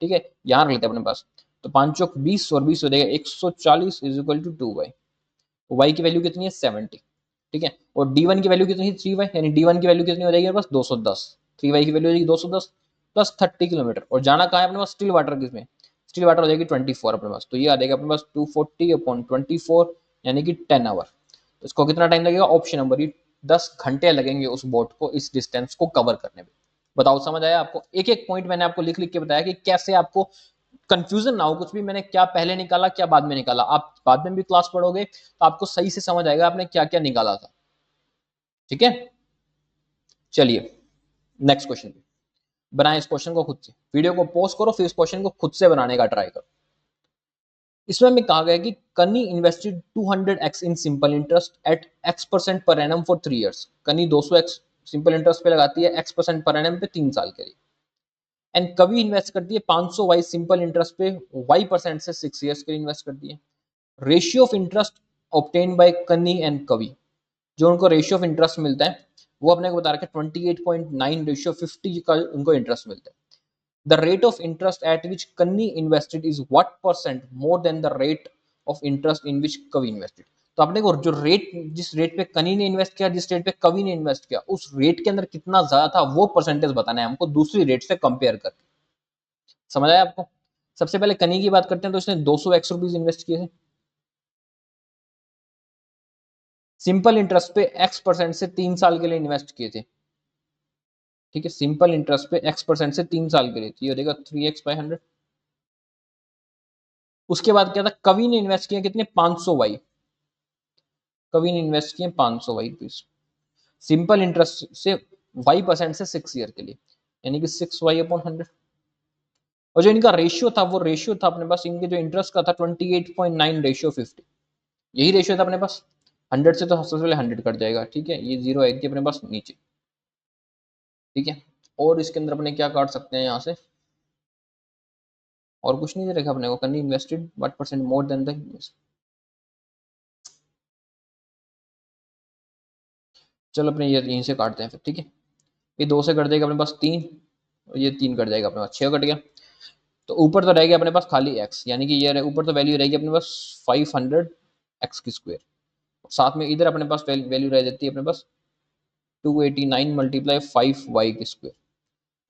ठीक है, यहाँ रख लेते हैं अपने पास। तो 5 चौक 20 और 20 हो जाएगा 140 is equal to 2y। y की वैल्यू कितनी है 70। ठीक है, और D1 की वैल्यू कितनी है 3y, यानी D1 की वैल्यू कितनी हो जाएगी मेरे पास 210। 3y की वैल्यू हो जाएगी 210 प्लस 30 किलोमीटर, और जाना कहाँ है अपने पास, स्टिल वाटर किसमें, स्टिल वाटर हो जाएगी 24 अपने पास, तो ये आ जाएगा अपने पास 240 अपॉन 24 यानी कि 10 आवर। तो इसको कितना टाइम लगेगा, ऑप्शन नंबर ये 10 घंटे लगेंगे उस बोट को इस डिस्टेंस को कवर करने में। बताओ समझ आया आपको, एक एक पॉइंट मैंने आपको लिख लिख के बताया कि कैसे आपको कंफ्यूजन ना हो कुछ भी, मैंने क्या पहले निकाला क्या बाद में निकाला, आप बाद में भी क्लास पढ़ोगे तो आपको सही से समझ आएगा आपने क्या क्या निकाला था। ठीक है, चलिए नेक्स्ट क्वेश्चन, बनाए इस क्वेश्चन को खुद से, वीडियो को पॉज करो फिर इस क्वेश्चन को खुद से बनाने का ट्राई करो। इसमें हमें कहा गया कि कनी invested 200x in simple interest eight x% per annum for 3 years. कनी 200x सिंपल इंटरेस्ट पे लगाती है x% पर एनम पे 3 साल के लिए। एंड कवि इन्वेस्ट करती है 500y सिंपल इंटरेस्ट पे y% से 6 इयर्स के लिए इन्वेस्ट करती है। Ratio of interest obtain bye कनी एंड कवि, जो उनको रेशियो ऑफ इंटरेस्ट मिलता है वो अपने को बता रखा है 28.9 रेशियो 50 का उनको इंटरेस्ट मिलता है। The rate of interest at which Kanni invested is what percent more than the rate of interest in which Kavi invested। तो आपने को जो रेट, जिस रेट पे कनी ने इन्वेस्ट किया, जिस रेट पे कवि ने इन्वेस्ट किया, उस रेट के अंदर कितना ज्यादा था वो परसेंटेज बताना है हमको दूसरी रेट से कंपेयर करके। समझ आया आपको। सबसे पहले कनी की बात करते हैं, तो इसने 200 रुपीज इन्वेस्ट किए थे सिंपल इंटरेस्ट पे x% से 3 साल के लिए इन्वेस्ट किए थे। ठीक है, सिंपल इंटरेस्ट पे x% से 3 साल के लिए, ये हो जाएगा 3x/100। उसके बाद क्या था, कवि ने इन्वेस्ट किया कितने, 500y, कवि ने इन्वेस्ट किए 500y रुपीज सिंपल इंटरेस्ट से y% से 6 ईयर के लिए, यानी कि 6y/100। और जो इनका रेशियो था वो रेशियो था अपने पास, इनके जो इंटरेस्ट का था 28.9 रेशियो 50, यही रेशियो था अपने पास। 100 से तो सबसे पहले 100 कट जाएगा, ठीक है, ये 0 आएगी अपने पास नीचे। ठीक है, और इसके अंदर अपने क्या काट सकते हैं यहाँ से, और कुछ नहीं दे रखा अपने को, कनी invested what percent more than the, चलो अपने ये यहीं से काटते हैं फिर। ठीक है, ये 2 से कट जाएगा अपने पास 3, और ये 3 कट जाएगा अपने पास 6 कट गया। तो ऊपर तो रहेगा अपने पास खाली x, यानी कि ये ऊपर तो वैल्यू रहेगी अपने पास 500 x की स्क्वायर, साथ में इधर अपने पास वैल्यू रह जाती है अपने पास 289 मल्टीप्लाई 5y की स्क्वायर,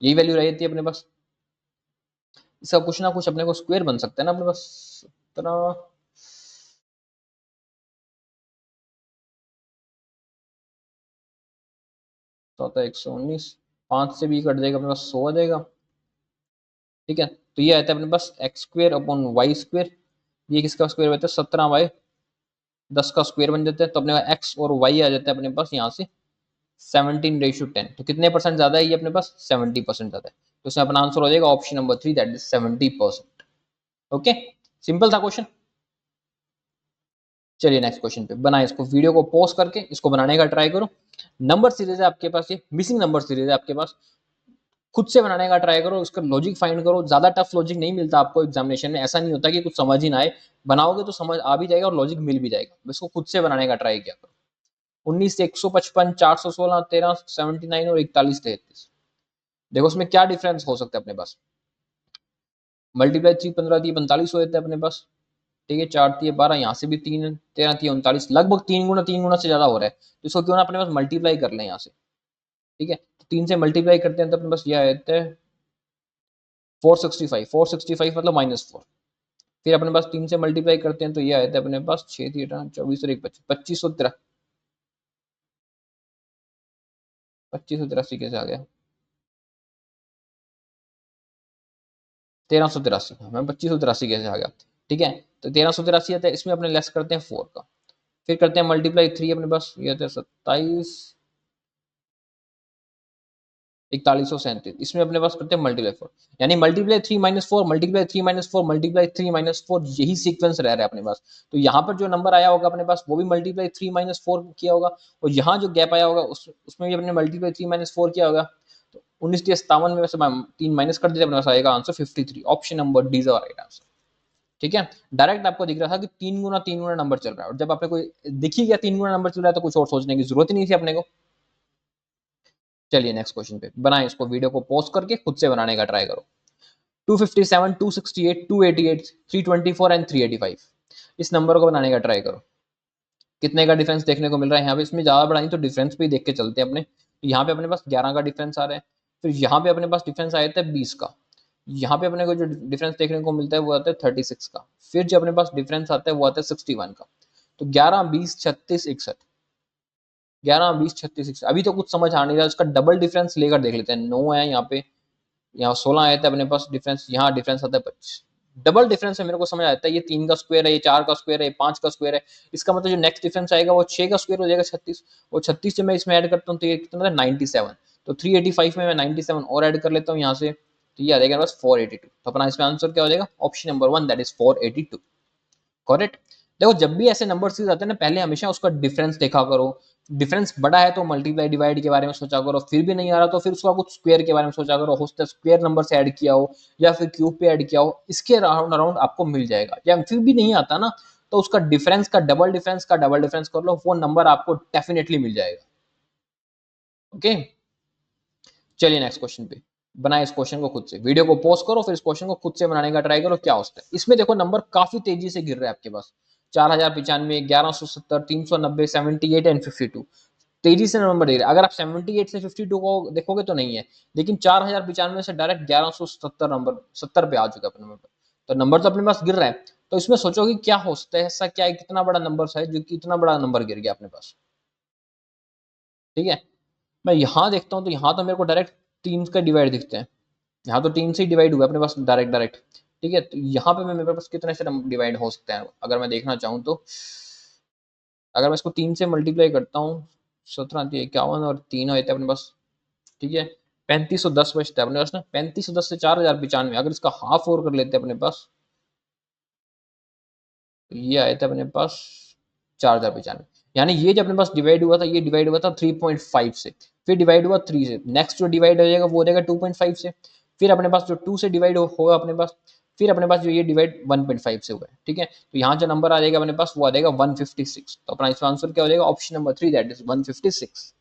यही वैल्यू रह जाती है अपने पास। इसका कुछ ना कुछ अपने को स्क्वायर बन सकता है ना अपने पास, 17 119, 5 से भी कट जाएगा अपने पास 100 आ जाएगा। ठीक है, तो ये आता है अपने पास X square upon Y square, ये किसका स्क्वायर बनता है, 17y 10 का स्क्वायर बन जाता है, तो अपने एक्स और वाई आ जाता है अपने पास यहाँ से 17:10। तो कितने परसेंट ज्यादा है ये अपने पास, 70% ज्यादा है, तो इसमें अपना आंसर हो जाएगा option number 3 that is 70%। Okay, simple था क्वेश्चन। चलिए नेक्स्ट क्वेश्चन पे बनाए, इसको वीडियो को पॉज करके इसको बनाने का ट्राई करो। नंबर सीरीज है आपके पास, ये मिसिंग नंबर सीरीज है आपके पास, खुद से बनाने का ट्राई करो, उसका लॉजिक फाइंड करो। ज्यादा टफ लॉजिक नहीं मिलता आपको एग्जामिनेशन में, ऐसा नहीं होता कि कुछ समझ ही ना आए, बनाओगे तो समझ आ भी जाएगा और लॉजिक मिल भी जाएगा, इसको खुद से बनाने का ट्राई किया करो। 19 से 155, 416, 13, 79 और 41, 33, देखो उसमें क्या डिफरेंस हो सकता है अपने पास। मल्टीप्लाई 3 15 दिए 45 हो जाता है अपने पास। ठीक है, 4 दिए 12, यहाँ से भी 3 13 दिए 39, लगभग 3 गुना से ज्यादा हो रहा है, तो इसको क्यों ना अपने पास मल्टीप्लाई कर लें यहाँ से। ठीक है, तो 3 से मल्टीप्लाई करते हैं तो अपने पास यह आता है 465, 465 मतलब -4। फिर अपने पास 3 से मल्टीप्लाई करते हैं तो ये आता है अपने पास 6 थीटा 24 और 1 25, 2583 कैसे आ गया, 1383, मैं 2583 कैसे आ गया। ठीक है, तो 1383 आता है, इसमें अपने लेस करते हैं 4 का, फिर करते हैं मल्टीप्लाई 3, अपने पास ये आता है 27 4137, इसमें अपने पास करते हैं मल्टीप्लाई 4, यानी मल्टीप्लाई 3 -4 मल्टीप्लाई 3 -4 मल्टीप्लाई 3 -4, यही सीक्वेंस रह रहा है अपने पास। तो यहाँ पर जो नंबर आया होगा अपने पास वो भी मल्टीप्लाई 3 -4 किया होगा, और यहाँ जो गैप आया होगा उसमें भी अपने मल्टीप्लाई 3 -4 किया होगा। तो 1957 में से 3 माइनस कर देते अपने पास आएगा answer 53, option number D is the right answer. ठीक है, डायरेक्ट आपको दिख रहा था कि 3 गुना नंबर चल रहा है, और जब आपने कोई दिख ही गया 3 गुना नंबर चल रहा है तो कुछ और सोचने की जरूरत ही नहीं थी अपने को। चलिए नेक्स्ट क्वेश्चन पे बनाए, इसको वीडियो को पॉज करके खुद से बनाने का ट्राई करो। 257, 268, 288, 324 एंड 385, इस नंबर को बनाने का ट्राई करो। कितने का डिफरेंस देखने को मिल रहा है यहाँ पे, इसमें ज्यादा बड़ा नहीं तो डिफरेंस पे ही देख के चलते हैं अपने। यहाँ पे अपने पास 11 का डिफरेंस आ रहा है, फिर यहाँ पे अपने पास डिफरेंस आया था 20 का, यहाँ पे अपने को जो डिफरेंस देखने को मिलता है वो आता है 36 का, फिर जो अपने पास डिफरेंस आता है वो आता है 61 का। तो 11 20 36 61, 11 20 36 61, अभी तो कुछ समझ आ नहीं रहा, इसका डबल डिफरेंस लेकर देख लेते हैं। 9 है यहाँ पे, यहाँ 16 आया था अपने पास डिफरेंस, यहाँ डिफरेंस आता है 25। डबल डिफरेंस है, मेरे को समझ आता है ये 3 का स्क्वायर है, ये 4 का स्क्वायर है, ये 5 का स्क्वायर है। इसका मतलब जो नेक्स्ट डिफरेंस आएगा वो 6 का स्क्वायर हो जाएगा 36, और 36 से मैं इसमें ऐड करता हूँ तो ये कितना है 97। तो 385 में मैं 97 और ऐड कर लेता हूँ यहाँ से, तो ये आ जाएगा बस 482। तो अपना इसमें आंसर क्या हो जाएगा, option number 1 that is 482। Correct. देखो जब भी ऐसे नंबर सीरीज आते हैं ना, पहले हमेशा उसका डिफरेंस देखा करो। डिफरेंस बड़ा है तो मल्टीप्लाई डिवाइड के बारे में सोचा करो, फिर भी नहीं आ रहा तो फिर उसका कुछ स्क्वायर के बारे में सोचा करो, हो सकता है स्क्वायर नंबर से ऐड किया हो या फिर क्यूब पे ऐड किया हो, इसके अराउंड अराउंड आपको मिल जाएगा। या फिर भी नहीं आता ना, तो उसका डिफरेंस का डबल डिफरेंस कर लो, वो नंबर आपको डेफिनेटली मिल जाएगा। ओके, चलिए नेक्स्ट क्वेश्चन पे। बनाए इस क्वेश्चन को खुद से, वीडियो को पॉज करो, फिर इस क्वेश्चन को खुद से बनाने का ट्राई करो क्या होता है। इसमें देखो नंबर काफी तेजी से गिर रहा है आपके पास, 4095, 1170, 390, 78 एंड 52, तेजी से नंबर दे रहे हैं। अगर आप 78 से 52 को देखोगे तो नहीं है, लेकिन 4095 से डायरेक्ट 1170 नंबर 70 पे आ चुका है अपने नंबर। तो नंबर तो अपने पास गिर रहा है, तो इसमें सोचो कि क्या हो सकता है, ऐसा क्या है, कितना बड़ा नंबर है जो कि इतना बड़ा नंबर गिर गया अपने पास। ठीक है, मैं यहाँ देखता हूँ तो यहाँ तो मेरे को डायरेक्ट 3 का डिवाइड दिखते हैं, यहाँ तो 3 से ही डिवाइड हुआ अपने पास डायरेक्ट डायरेक्ट। ठीक है, तो यहाँ पे मैं मेरे पास कितने से डिवाइड हो सकते हैं अगर मैं देखना चाहूँ तो, अगर मैं इसको 3 से मल्टीप्लाई करता हूँ, 17 51 और 3 होते हैं अपने पास। ठीक है, 3510 बचता है अपने पास ना, 3510 से 4095, अगर इसका हाफ और कर लेते हैं अपने पास, तो ये आया था अपने पास 4095। यानी ये जो अपने पास डिवाइड हुआ था, ये डिवाइड हुआ था 3.5 से, फिर डिवाइड हुआ 3 से, नेक्स्ट जो डिवाइड हो जाएगा वो हो जाएगा 2.5 से, फिर अपने पास जो 2 से डिवाइड होगा अपने पास, फिर अपने पास जो ये डिवाइड 1.5 से हुआ है। ठीक है, तो यहाँ जो नंबर आ जाएगा अपने पास वो आ जाएगा 156। तो अपना इसका आंसर क्या हो जाएगा, option number 3 that is 156।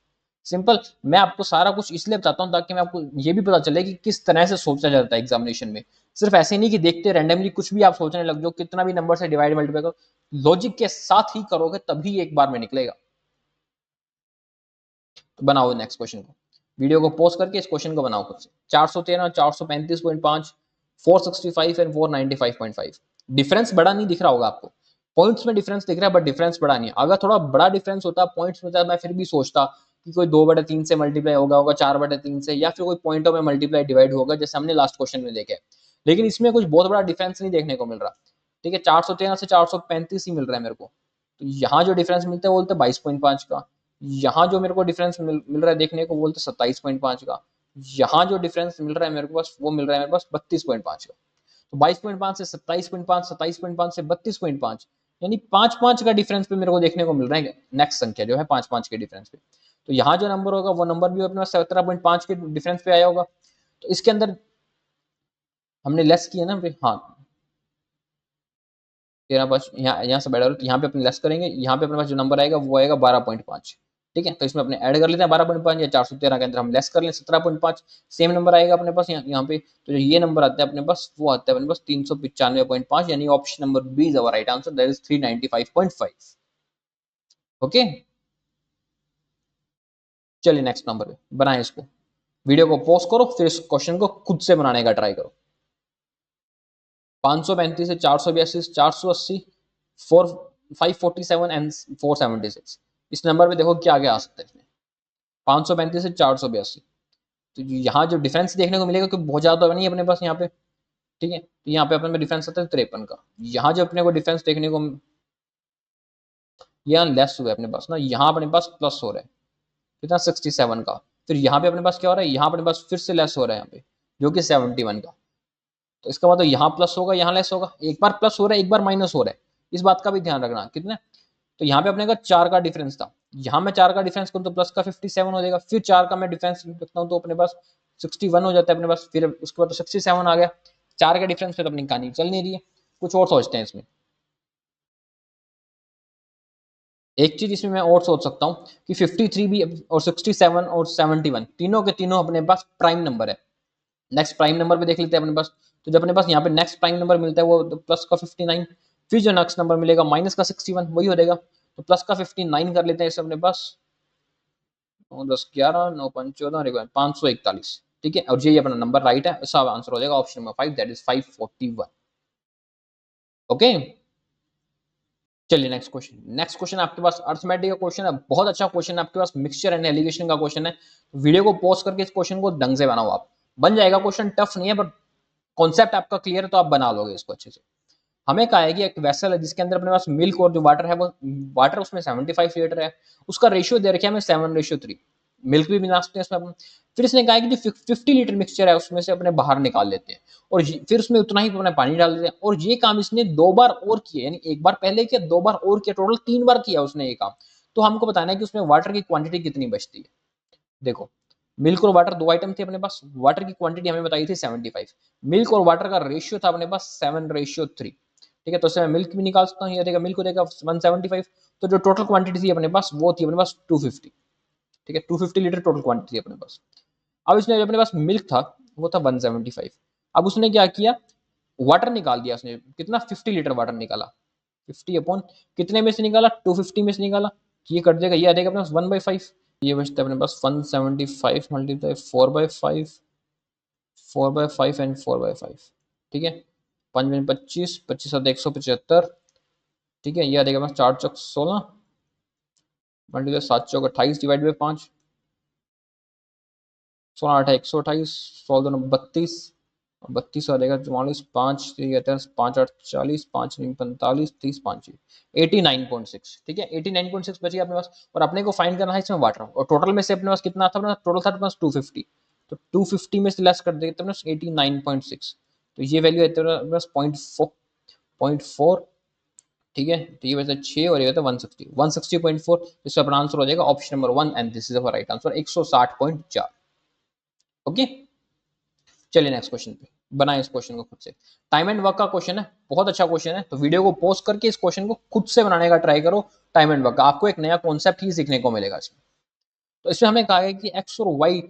Simple. मैं आपको सारा कुछ इसलिए बताता हूँ ताकि मैं आपको ये भी पता चले कि किस तरह से सोचा जाता है एग्जामिनेशन में। सिर्फ ऐसे नहीं कि देखते रैंडमली कुछ भी आप सोचने लग जाओ, कितना भी नंबर से डिवाइड मल्टीप्लाई करो, लॉजिक के साथ ही करोगे तभी एक बार में निकलेगा। तो बनाओ नेक्स्ट क्वेश्चन को, वीडियो को पॉज करके इस क्वेश्चन को बनाओ खुद से। 413, 435.5, 465 एंड 495.5। डिफरेंस बड़ा नहीं दिख रहा होगा आपको, पॉइंट्स में डिफरेंस दिख रहा है बट डिफरेंस बड़ा नहीं है। अगर थोड़ा बड़ा डिफरेंस होता पॉइंट्स में, मैं फिर भी सोचता कि कोई 2/3 से मल्टीप्लाई होगा 4/3 से, या फिर कोई पॉइंटों में मल्टीप्लाई डिवाइड होगा जैसे हमने लास्ट क्वेश्चन में देखे। लेकिन इसमें कुछ बहुत बड़ा डिफरेंस नहीं देखने को मिल रहा। ठीक है, 413 से 435 ही मिल रहा है मेरे को। तो यहाँ जो डिफरेंस मिलता है वो बोलते 22.5 का, यहाँ जो मेरे को डिफरेंस मिल रहा है देखने को बोलते 27.5 का, यहाँ जो डिफरेंस मिल रहा है मेरे को पास वो मिल रहा है मेरे पास 32.5 का। तो 22.5 से 27.5, 27.5 से 32.5, यानी 5-5 का डिफरेंस पे मेरे को देखने को मिल रहा है। नेक्स्ट संख्या जो है 5-5 के डिफरेंस पे, तो यहाँ जो नंबर होगा वो नंबर भी अपने पास 17.5 के डिफरेंस पे आया होगा। तो इसके अंदर हमने लेस किया ना, हाँ 13.5, यहाँ से बैठा, यहाँ पे अपने लेस करेंगे, यहाँ पे अपने पास जो नंबर आएगा वो आएगा 12.5। ठीक है, तो इसमें अपने ऐड कर लेते हैं 12.5, या 413 के अंदर हम लेस कर लें 17.5, सेम नंबर आएगा अपने पास यहाँ पे। तो जो ये नंबर आता है अपने पास वो आता है अपने पास 395.5, यानी option number B is our right answer, that is 395.5। Okay, चलिए नेक्स्ट नंबर पे बनाए इसको, वीडियो को पॉज करो, फिर इस क्वेश्चन को खुद से बनाने का ट्राई करो। 535 से 482, 480, 547 एंड 476, इस नंबर पे देखो क्या क्या आ सकता है इसमें। 535 से 482, तो यहाँ जो डिफरेंस देखने को मिलेगा कि बहुत ज्यादा तो नहीं है अपने पास यहाँ पे। ठीक है, तो यहाँ पे अपने में डिफरेंस आता है 53 का। यहाँ जो अपने को डिफरेंस देखने को, यहाँ लेस हुआ है अपने पास ना, यहाँ अपने पास प्लस हो रहा है कितना 67 का। फिर यहाँ पे अपने पास क्या हो रहा है, यहाँ अपने पास फिर से लेस हो रहा है यहाँ पे जो कि 71 का। तो इसका मतलब यहाँ प्लस होगा यहाँ लेस होगा, एक बार प्लस हो रहा है एक बार माइनस हो रहा है, इस बात का भी ध्यान रखना कितने। तो यहाँ पे अपने का 4 का डिफरेंस था, यहाँ मैं 4 का डिफरेंस करूँ तो प्लस का 57 हो जाएगा, फिर 4 का मैं डिफरेंस रखता हूँ तो अपने पास 61 हो जाता है अपने पास, फिर उसके बाद तो 67 आ गया। 4 का डिफरेंस पे तो अपनी कहानी चल नहीं रही है, कुछ और सोचते हैं इसमें। एक चीज इसमें मैं और सोच सकता हूँ कि 53 भी और 67 और 71 तीनों के तीनों अपने पास प्राइम नंबर है। नेक्स्ट प्राइम नंबर पे देख लेते हैं अपने पास, तो जब अपने पास यहाँ पे नेक्स्ट प्राइम नंबर मिलता है वो तो प्लस का 59, फिर जो नेक्स्ट नंबर मिलेगा माइनस का 61 वही हो जाएगा, तो प्लस का 59 कर लेते हैं इसे अपने पास। 9 10 11 9 5 14 541, ठीक है, और ये अपना नंबर राइट है, इसका आंसर हो जाएगा option number 5, that is 541। Okay, चलिए नेक्स्ट क्वेश्चन आपके पास अर्थमेटिक का क्वेश्चन है, बहुत अच्छा क्वेश्चन है आपके पास, मिक्सचर एंड एलिगेशन का क्वेश्चन है। वीडियो को पॉज करके इस क्वेश्चन को ढंग से बनाओ, आप बन जाएगा, क्वेश्चन टफ नहीं है, बट कॉन्सेप्ट आपका क्लियर है तो आप बना लोगे इसको अच्छे से। हमें कहा है कि एक वेसल है जिसके अंदर अपने पास मिल्क और जो वाटर है वो वाटर उसमें 75 लीटर है, उसका रेशियो दे रखा है हमें 7:3, मिल्क भी मिला सकते हैं इसमें अपन। फिर इसने कहा है कि जो 50 लीटर मिक्सचर है उसमें से अपने बाहर निकाल लेते हैं, और फिर उसमें उतना ही अपने पानी डाल देते हैं, और ये काम इसने 2 बार और किया, यानी एक बार पहले किया, 2 बार और किया, टोटल 3 बार किया उसने ये काम। तो हमको बताना है कि उसमें वाटर की क्वांटिटी कितनी बचती है। देखो, मिल्क और वाटर 2 आइटम थे अपने पास, वाटर की क्वांटिटी हमें बताई थी 75, मिल्क और वाटर का रेशियो था अपने पास 7:3। ठीक है, तो इससे मैं मिल्क भी निकाल सकता हूँ, ये देगा मिल्क को देगा 175, तो जो टोटल क्वांटिटी थी अपने पास वो थी अपने पास 250। ठीक है, 250 लीटर टोटल क्वांटिटी अपने पास। अब इसने जो अपने पास मिल्क था वो था 175, अब उसने क्या किया, वाटर निकाल दिया उसने, कितना 50 लीटर वाटर निकाला, 50 अपॉन कितने में से निकाला, 250 में से निकाला, ये कट जाएगा, ये आ जाएगा अपने पास 1/5, ये बचता है अपने पास 175 मल्टीप्लाई 4/5, 4/5 एंड 4/5। ठीक है, 5×25, 25×7 175। ठीक है, ये आ जाएगा 4×4 = 16 मल्टीप्लाई 7×4 = 28 डिवाइड बाई 5, 16 8 128, 16 2 32, 32 आ जाएगा 44, 5 5 8 40, 5 9 45, 30 5 89.6। ठीक है, 89.6 बची अपने पास, और अपने को फाइंड करना है इसमें वाटर, और टोटल में से अपने पास कितना था, अपने टोटल था अपने पास 250, तो 250 में से लेस कर देंगे तो अपने पास 89.6, तो ये वैल्यू है अपने पास 0.4। ठीक है, तो ये वैसे 6 और ये होता है 160, 160.4, इसका अपना आंसर हो जाएगा option number 1, and this is our right answer 160.4। Okay, चलिए नेक्स्ट क्वेश्चन पे बनाए इस क्वेश्चन को खुद से। टाइम एंड वर्क का क्वेश्चन है, बहुत अच्छा क्वेश्चन है, तो वीडियो को पॉज करके इस क्वेश्चन को खुद से बनाने का ट्राई करो। टाइम एंड वर्क का आपको एक नया कॉन्सेप्ट ही सीखने को मिलेगा इसमें। तो इसमें हमें कहा है कि एक्स और Y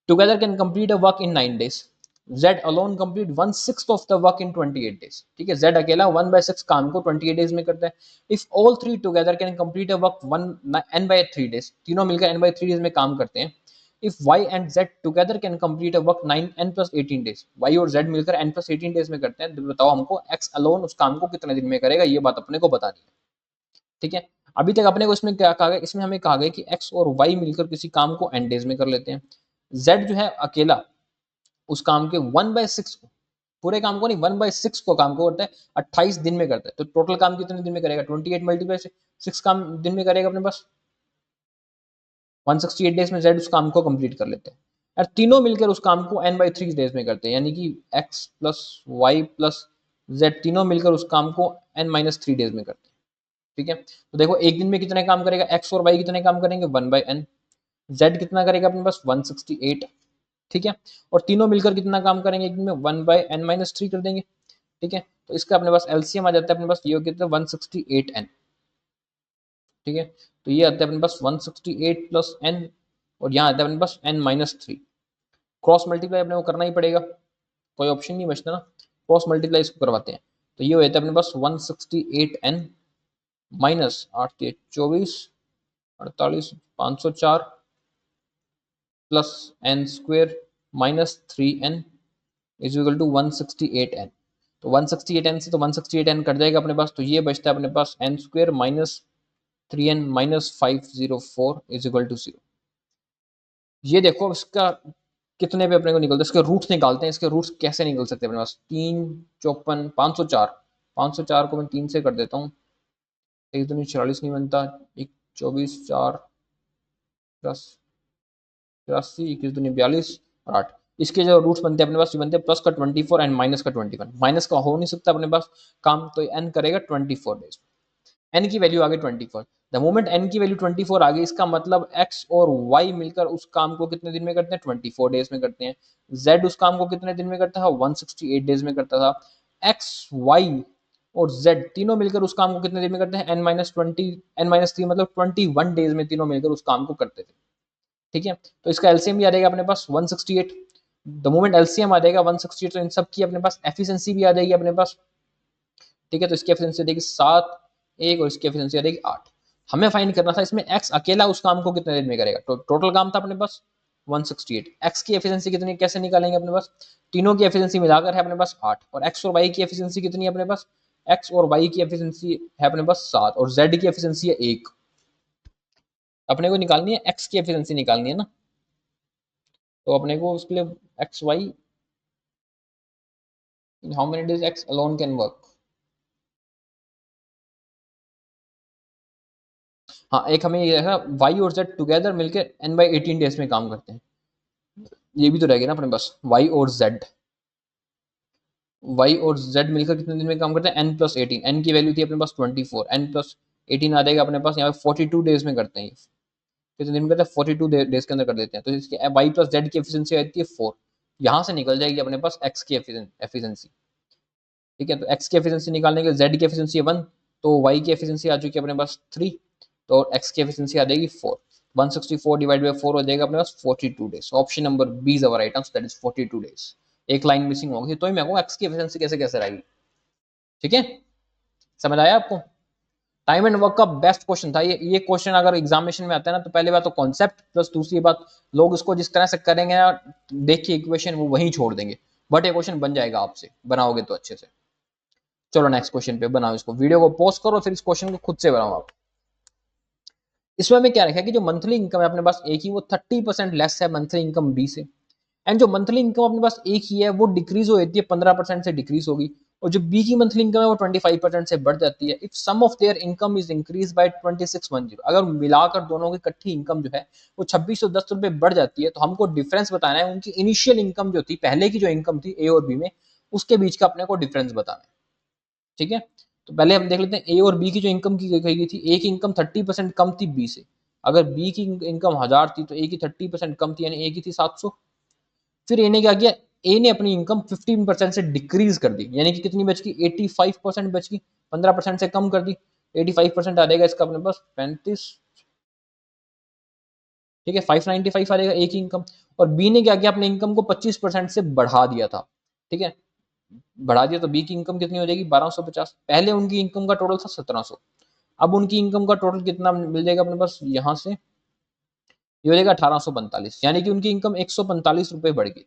together can complete a work in 9 days, Z alone complete 1/6 of the work in 28 days। ठीक है, Z अकेला 1/6 काम को 28 days में करता है। If all three together can complete a work n/3 days, तीनों मिलकर n/3 days में काम करते हैं। If Y and Z together can complete a work 9n+18 days, Y और Z मिलकर n+18 days में करते हैं, तो बताओ हमको X alone उस काम को कितने दिन में करेगा, ये बात अपने को बतानी है। ठीक है, अभी तक अपने को इसमें क्या कहा गया, इसमें हमें कहा गया कि X और Y मिलकर किसी काम को n days में कर लेते हैं। Z जो है अकेला उस काम के 1/6 को, पूरे काम को नहीं, 1/6 को काम को करता है, 28 दिन में करता है, तो टोटल काम कितने दिन में करेगा, 28 मल्टीप्लाई से 6 काम दिन में करेगा अपने पास, 168 डेज में जेड उस काम को कंप्लीट कर लेते हैं। और तीनों मिलकर उस काम को n/3 डेज में करते हैं, यानी कि x plus Y plus Z तीनों मिलकर उस काम को n-3 डेज में करते हैं। ठीक है, तो देखो एक दिन में कितने काम करेगा, x और y कितने काम करेंगे 1/n, z कितना करेगा अपने पास 168। ठीक है, और तीनों मिलकर कितना काम करेंगे एक दिन में 1/n-3 कर देंगे। ठीक है, तो इसका अपने पास एलसीएम आ जाता है अपने पास, ये हो कितना 168n। ठीक है, तो ये आता है अपने पास 168 प्लस n, और यहाँ आता है अपने पास n-3। क्रॉस मल्टीप्लाई अपने को करना ही पड़ेगा, कोई ऑप्शन नहीं बचता ना, क्रॉस मल्टीप्लाई इसको करवाते हैं, तो ये हो जाता है अपने पास 168n minus 8 3 24 48 504 plus n square minus 3n is equal to 168n। तो 168n से तो 168n कट जाएगा अपने पास, तो ये बचता है अपने पास n square minus 3n minus 504 is equal to 0। ये देखो इसका कितने पे अपने को निकलता है, इसके रूट्स निकालते हैं, इसके रूट्स कैसे निकल सकते हैं अपने पास, 3 54 504, 504 को मैं 3 से कर देता हूँ, एक दूनी 46 नहीं बनता, एक 24 4 प्लस 83 21 दूनी 42 और 8, इसके जो रूट्स बनते हैं अपने पास, ये बनते हैं प्लस का 24 एंड माइनस का 21, माइनस का हो नहीं सकता अपने पास काम, तो एन करेगा 24 डेज, एन की वैल्यू आ गई 24। द मोमेंट एन की वैल्यू 24 आ गई, इसका मतलब एक्स और वाई मिलकर उस काम को कितने दिन में करते हैं 24 डेज में करते हैं। जेड उस काम को कितने दिन में करता था 168 डेज में करता था। एक्स वाई और जेड तीनों मिलकर उस काम को कितने दिन में करते हैं n-3 मतलब 21 डेज में तीनों मिलकर उस काम को करते थे। ठीक है, तो इसका एलसीएम भी आ जाएगा अपने पास 168, द मोमेंट एलसीएम आ जाएगा 168, तो इन सब की अपने पास एफिशिएंसी भी आ जाएगी अपने पास। ठीक है, तो इसकी एफिशिएंसी आ जाएगी 7 1 और इसकी एफिशिएंसी आ जाएगी 8। हमें फाइंड करना था इसमें एक्स अकेला उस काम को कितने दिन में करेगा, तो टोटल काम था अपने पास 168। एक्स की एफिशिएंसी कितनी कैसे निकालेंगे अपने पास, तीनों की एफिशिएंसी मिलाकर है अपने पास 8 और एक्स और वाई की एफिशिएंसी कितनी है अपने पास, एक्स और वाई की एफिशिएंसी है अपने पास 7 और जेड की एफिशिएंसी है 1। अपने को निकालनी है एक्स की एफिशिएंसी निकालनी है ना, तो अपने को उसके लिए x why how many days x alone can work. हाँ एक हमें ये है वाई और जेड टुगेदर मिलकर n बाई 18 डेज में काम करते हैं, ये भी तो रहेगा ना अपने पास वाई और जेड, वाई और जेड मिलकर कितने दिन में काम करते हैं n प्लस 18, n की वैल्यू थी अपने पास 24, n प्लस 18 आ जाएगा अपने पास यहाँ पे 42 डेज में करते हैं, कितने दिन में करते हैं 42 डेज के अंदर कर देते हैं, तो इसकी वाई प्लस जेड की एफिशिएंसी आती है 4, यहाँ से निकल जाएगी अपने पास एक्स की एफिशिएंसी। ठीक है, तो एक्स की एफिशिएंसी निकालने के जेड की एफिशिएंसी है 1, तो वाई की एफिशिएंसी आ चुकी है अपने पास 3, तो एक्स की एफिशिएंसी आ जाएगी 4, 164 डिवाइड बाई 4 हो जाएगा अपने पास 42 days. Option number B is our right answer, that is 42 days. एक लाइन मिसिंग होगी तो ही मैं कहूँ एक्स की एफिशिएंसी कैसे कैसे रहेगी। ठीक है, समझ आया आपको। टाइम एंड वर्क का बेस्ट क्वेश्चन था ये क्वेश्चन अगर एग्जामिनेशन में आता है ना, तो पहली बात तो कॉन्सेप्ट प्लस दूसरी बात लोग इसको जिस तरह से करेंगे ना, देख के इक्वेशन वो वहीं छोड़ देंगे, बट ये क्वेश्चन बन जाएगा आपसे बनाओगे तो अच्छे से। चलो नेक्स्ट क्वेश्चन पे बनाओ, इसको वीडियो को पोस्ट करो फिर इस क्वेश्चन को खुद से बनाओ आप। इसमें हमें क्या रखा है कि जो मंथली इनकम है अपने पास एक ही, वो 30% लेस है मंथली इनकम बी से, एंड जो मंथली इनकम अपने पास एक ही है वो डिक्रीज हो जाती है 15% से डिक्रीज होगी, और जो बी की मंथली इनकम है वो 25% से बढ़ जाती है। If sum of their income is increase by 2610, अगर मिलाकर दोनों की इकट्ठी इनकम जो है वो 2610 रुपए बढ़ जाती है, तो हमको डिफरेंस बताना है उनकी इनिशियल इनकम जो थी, पहले की जो इनकम थी ए और बी में, उसके बीच का अपने को डिफरेंस बताना है। ठीक है, तो पहले हम देख लेते हैं ए और बी की जो इनकम की गई थी, ए की इनकम 30% कम थी बी से, अगर बी की इनकम 1000 थी तो ए की 30% कम थी, यानी ए की थी 700। फिर ए ने क्या किया, ए ने अपनी इनकम 15% से डिक्रीज कर दी, यानी कि कितनी बच गई 85% बच गई, 15% से कम कर दी, 85% आ जाएगा इसका अपने पास 35। ठीक है, 595 आ जाएगा ए की इनकम, और बी ने क्या किया अपने इनकम को 25% से बढ़ा दिया था। ठीक है, बढ़ा दिया तो बी की इनकम कितनी हो जाएगी 1250, पहले उनकी इनकम का टोटल था 1700, अब उनकी इनकम का टोटल कितना मिल जाएगा अपने पास, यहाँ से ये हो जाएगा 1845, यानी कि उनकी इनकम 145 रुपए बढ़ गई थी।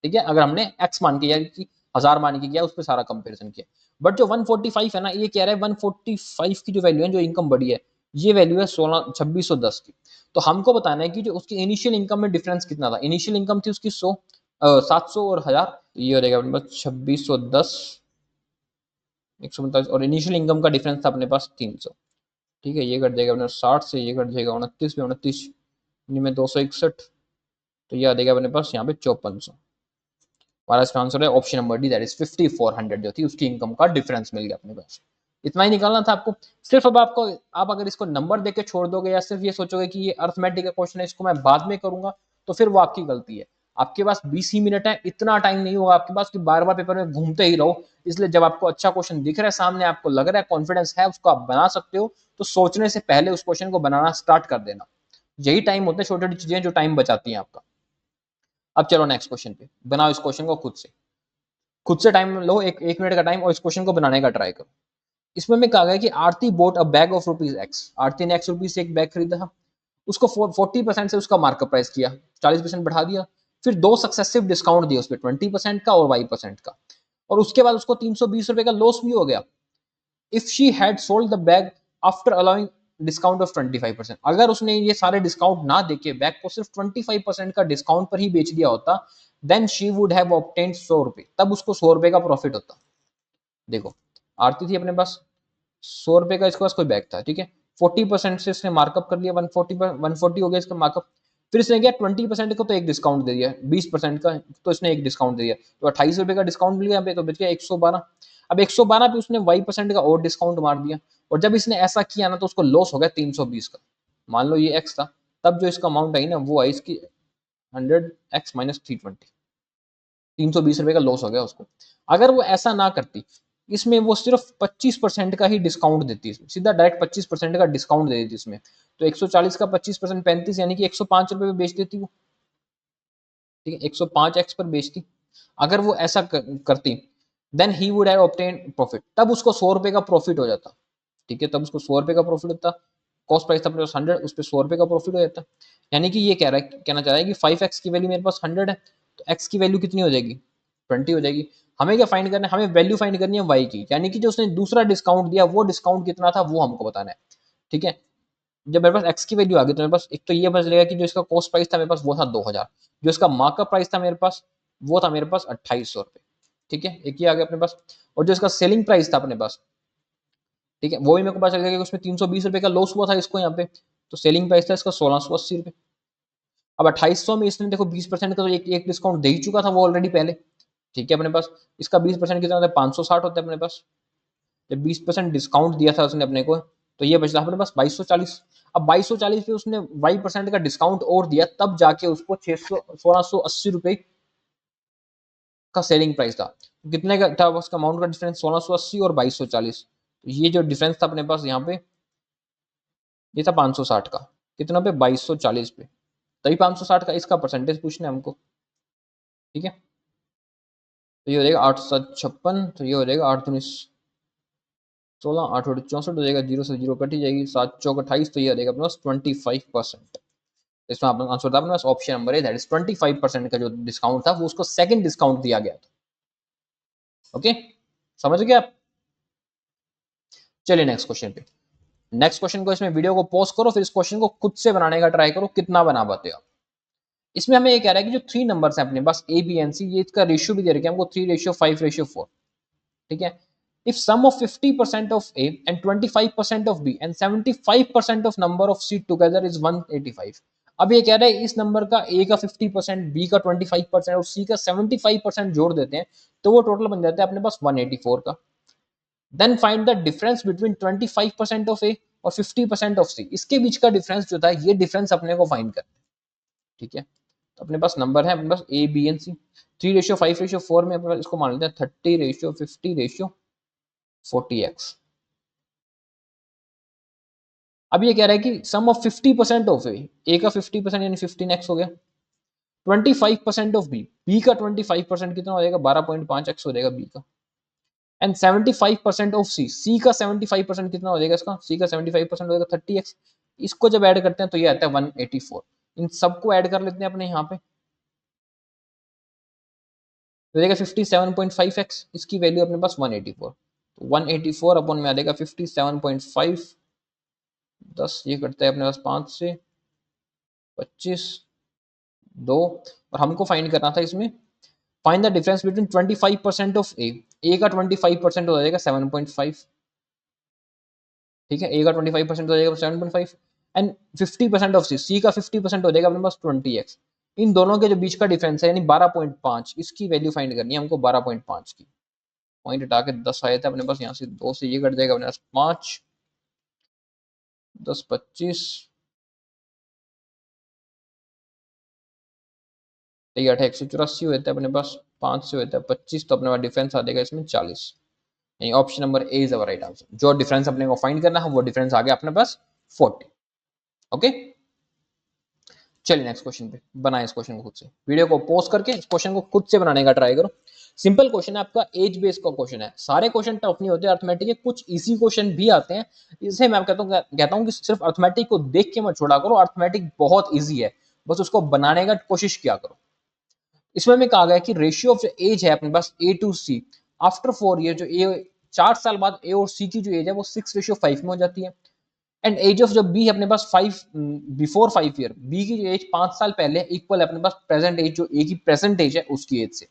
ठीक है, अगर हमने एक्स मान के या कि 1000 मान के किया, उस पर सारा कंपेरिजन किया, बट जो 145 है ना, ये कह रहा है 145 की जो वैल्यू है, जो इनकम बढ़ी है, ये वैल्यू है 2610 की। तो हमको बताना है कि जो उसकी इनिशियल इनकम में डिफरेंस कितना था, इनिशियल इनकम थी उसकी 700 और 1000, ये हो जाएगा अपने पास 2610 145, और इनिशियल इनकम का डिफरेंस था अपने पास 300। ठीक है, ये कट जाएगा अपने 60 से, ये कट जाएगा 29 में, 29 में 261, तो ये आ जाएगा अपने पास यहाँ पे 5400। हमारा इसका आंसर है option number D, that is 5400 जो थी उसकी इनकम का डिफरेंस मिल गया अपने पास। इतना ही निकालना था आपको सिर्फ। अब आपको, आप अगर इसको नंबर देके छोड़ दोगे या सिर्फ ये सोचोगे कि ये अर्थमेटिक का क्वेश्चन है, इसको मैं बाद में करूंगा, तो फिर वो आपकी गलती है। आपके पास 20 ही मिनट है, इतना टाइम नहीं होगा आपके पास कि बार बार पेपर में घूमते ही रहो। इसलिए जब आपको अच्छा क्वेश्चन दिख रहा है सामने, आपको लग रहा है कॉन्फिडेंस है, उसको आप बना सकते हो, तो सोचने से पहले उस क्वेश्चन को बनाना स्टार्ट कर देना। यही टाइम होते हैं, छोटी छोटी चीजें जो टाइम बचाती हैं आपका। अब चलो नेक्स्ट क्वेश्चन पे, बनाओ इस क्वेश्चन को खुद से, खुद से टाइम लो, एक मिनट का टाइम, और इस क्वेश्चन को बनाने का ट्राई करो। इसमें मैं कहा गया कि Aarti bought a bag of rupees X, Aarti ने एक्स रुपीज से एक बैग खरीदा था, उसको 40% से उसका मार्कअप प्राइस किया, 40% बढ़ा दिया, फिर दो सक्सेसिव डिस्काउंट दिए उसपे 20% का और 22% का, और उसके बाद उसको 320 रुपए का लॉस भी हो गया। If she had sold the bag after allowing discount of 25%, अगर उसने ये सारे डिस्काउंट ना देके बैग को सिर्फ 25% का डिस्काउंट पर ही बेच दिया होता, then she would have obtained 100 रुपए, तब उसको 100 रुपए का प्रॉफिट होता। देखो, आरती थी अपने पास 100 रुपए का, इसके पास कोई बैग था, ठीक है, 40% से इसने मार्कअप कर लिया, 140 हो गया इसका मार्कअप। फिर इसने क्या 20% को तो एक डिस्काउंट दे दिया, 20% का तो इसने एक डिस्काउंट दे दिया, तो 28 रुपए का डिस्काउंट मिल गया यहाँ पे, तो बच गया 112। अब 112 पे उसने y% का और डिस्काउंट मार दिया, और जब इसने ऐसा किया ना, तो उसको लॉस हो गया 320 का। मान लो ये x था, तब जो इसका अमाउंट आई ना, वो आई इसकी 100x माइनस 320, 320 रुपए का लॉस हो गया उसको। अगर वो ऐसा ना करती, इसमें वो सिर्फ 25% का ही डिस्काउंट देती है, सीधा डायरेक्ट 25% का डिस्काउंट दे देती इसमें, तो 140 का 25% 35, यानी कि 105 रुपए में बेच देती वो। ठीक है, 105x पर बेचती। अगर वो ऐसा करती, then he would have obtain profit, तब उसको 100 रुपए का प्रॉफिट हो जाता। ठीक है, तब उसको 100 रुपए का प्रॉफिट होता, कॉस्ट प्राइस था अपने पास 100, उस पर 100 रुपये का प्रॉफिट हो जाता है। यानी कि ये कहना चाह रहा है कि 5x की वैल्यू मेरे पास 100 है, तो x की वैल्यू कितनी हो जाएगी, 20 हो जाएगी। हमें क्या फाइंड करना है, हमें वैल्यू फाइंड करनी है y की, यानी कि जो उसने दूसरा डिस्काउंट दिया वो डिस्काउंट कितना था वो हमको बताना है। ठीक है, जब मेरे पास x की वैल्यू आ गई तो मेरे पास एक तो ये बच जाएगा कि जो इसका कॉस्ट प्राइस था मेरे पास वो था 2000, जो इसका मार्कअप प्राइस था मेरे पास वो था मेरे पास 2800 रुपये। ठीक है, एक ये आ गया अपने पास। और जो इसका सेलिंग प्राइस था अपने पास, ठीक है, वो भी मेरे को पता चल गया कि उसमें 320 रुपये का लॉस हुआ था इसको यहाँ पे, तो सेलिंग प्राइस था इसका 1680 रुपये। अब 2800 में इसने देखो 20% का तो एक डिस्काउंट दे ही चुका था वो ऑलरेडी पहले। ठीक है, अपने पास इसका 20% कितना होता है, 560 होता है अपने पास। जब 20% डिस्काउंट दिया था उसने अपने को, तो ये बचता अपने पास 2240। अब 2240 पे उसने 22% का डिस्काउंट और दिया, तब जाके उसको 1680 रुपये का सेलिंग प्राइस था। कितने का था उसका अमाउंट का डिफरेंस, 1680 और 2240। तो ये जो डिफरेंस था अपने पास यहाँ पे, ये था 560 का, कितना पे, 2240 पे। तभी 560 का इसका परसेंटेज पूछना है हमको। ठीक है, तो ये हो जाएगा 856, तो ये हो जाएगा 8×16, 8×64 हो जाएगा, जीरो से जीरो कट ही जाएगी, 7×4 = 28, तो ये हो जाएगा अपने पास 25%। इसमें आपका आंसर था अपने पास option number A, that is 25% का जो डिस्काउंट था वो उसको सेकंड डिस्काउंट दिया गया था। ओके, समझ गए आप। चलिए नेक्स्ट क्वेश्चन पे। नेक्स्ट क्वेश्चन को, इसमें वीडियो को पॉज करो, फिर इस क्वेश्चन को खुद से बनाने का ट्राई करो, कितना बना पाते हो आप। इसमें हमें ये कह रहा है कि जो 3 नंबर्स हैं अपने पास ए बी एन सी, ये इसका रेशियो भी दे रखे हैं हमको 3:5:4। ठीक है, if sum of 50% of A and 25% of B and 75% of number of C together is 185। अब ये कह रहा है इस नंबर का A का 50%, B का 25% और C का 75% जोड़ देते हैं तो वो टोटल बन जाता है अपने पास 184 का। Then find the difference between 25% of A और 50% ऑफ सी, इसके बीच का डिफरेंस जो था ये डिफरेंस अपने को फाइंड करना है। ठीक है, तो अपने पास नंबर है अपने पास ए बी एन सी, 3:5:4 में अपने पास इसको मान लेते हैं 30:50:40x। अब ये कह रहा है कि सम ऑफ 50% ऑफ ए का 50% यानी 15x हो गया, 25% ऑफ बी का 25% कितना हो जाएगा, 12.5x हो जाएगा बी का, एंड 75% ऑफ सी का 75% कितना हो जाएगा इसका, सी का 75% हो जाएगा 30x। इसको जब ऐड करते हैं तो ये आता है 184। इन सबको ऐड कर लेते हैं अपने यहाँ पे, तो देगा 57.5x, इसकी वैल्यू अपने पास 184, तो 184 अपन में आ जाएगा 57.5, 10 ये कटता है अपने पास 5 से 25, 2। और हमको फाइंड करना था इसमें, find the difference between 25% of A का 25% हो जाएगा 7.5। ठीक है, ए का 25% हो जाएगा 7.5 एंड 50% ऑफ सी का 50% हो जाएगा अपने पास 20x। इन दोनों के जो बीच का डिफरेंस है यानी 12.5, इसकी वैल्यू फाइंड करनी है हमको 12.5 की। पॉइंट हटा के 10 आया था अपने पास, यहाँ से 2 से ये कट जाएगा अपने पास 5, 10 25, 8 184 होता है अपने पास, 5 से होता है 25, तो अपने पास डिफरेंस आ जाएगा इसमें 40। यानी option number A is our right answer. जो डिफरेंस अपने को फाइंड करना है वो डिफरेंस आ गया अपने पास 40। ओके, चलिए नेक्स्ट क्वेश्चन पे बनाए इस क्वेश्चन को खुद से, वीडियो को पॉज करके इस क्वेश्चन को खुद से बनाने का ट्राई करो। सिंपल क्वेश्चन है आपका, एज बेस का क्वेश्चन है, सारे क्वेश्चन टफ नहीं होते अर्थमेटिक के, कुछ इजी क्वेश्चन भी आते हैं। इसे मैं कहता हूं कि सिर्फ अर्थमेटिक को देख के मत छोड़ा करो, अर्थमेटिक बहुत ईजी है, बस उसको बनाने का कोशिश किया करो। इसमें में कहा गया कि रेशियो ऑफ एज है अपने पास ए टू सी आफ्टर 4 ईयर, जो ए 4 साल बाद ए और सी की जो एज है वो 6:5 में हो जाती है। एंड एज ऑफ जब बी है अपने पास 5 बिफोर 5 ईयर, बी की जो एज 5 साल पहले इक्वल है अपने पास प्रेजेंट एज, जो ए की प्रेजेंट एज है उसकी एज से।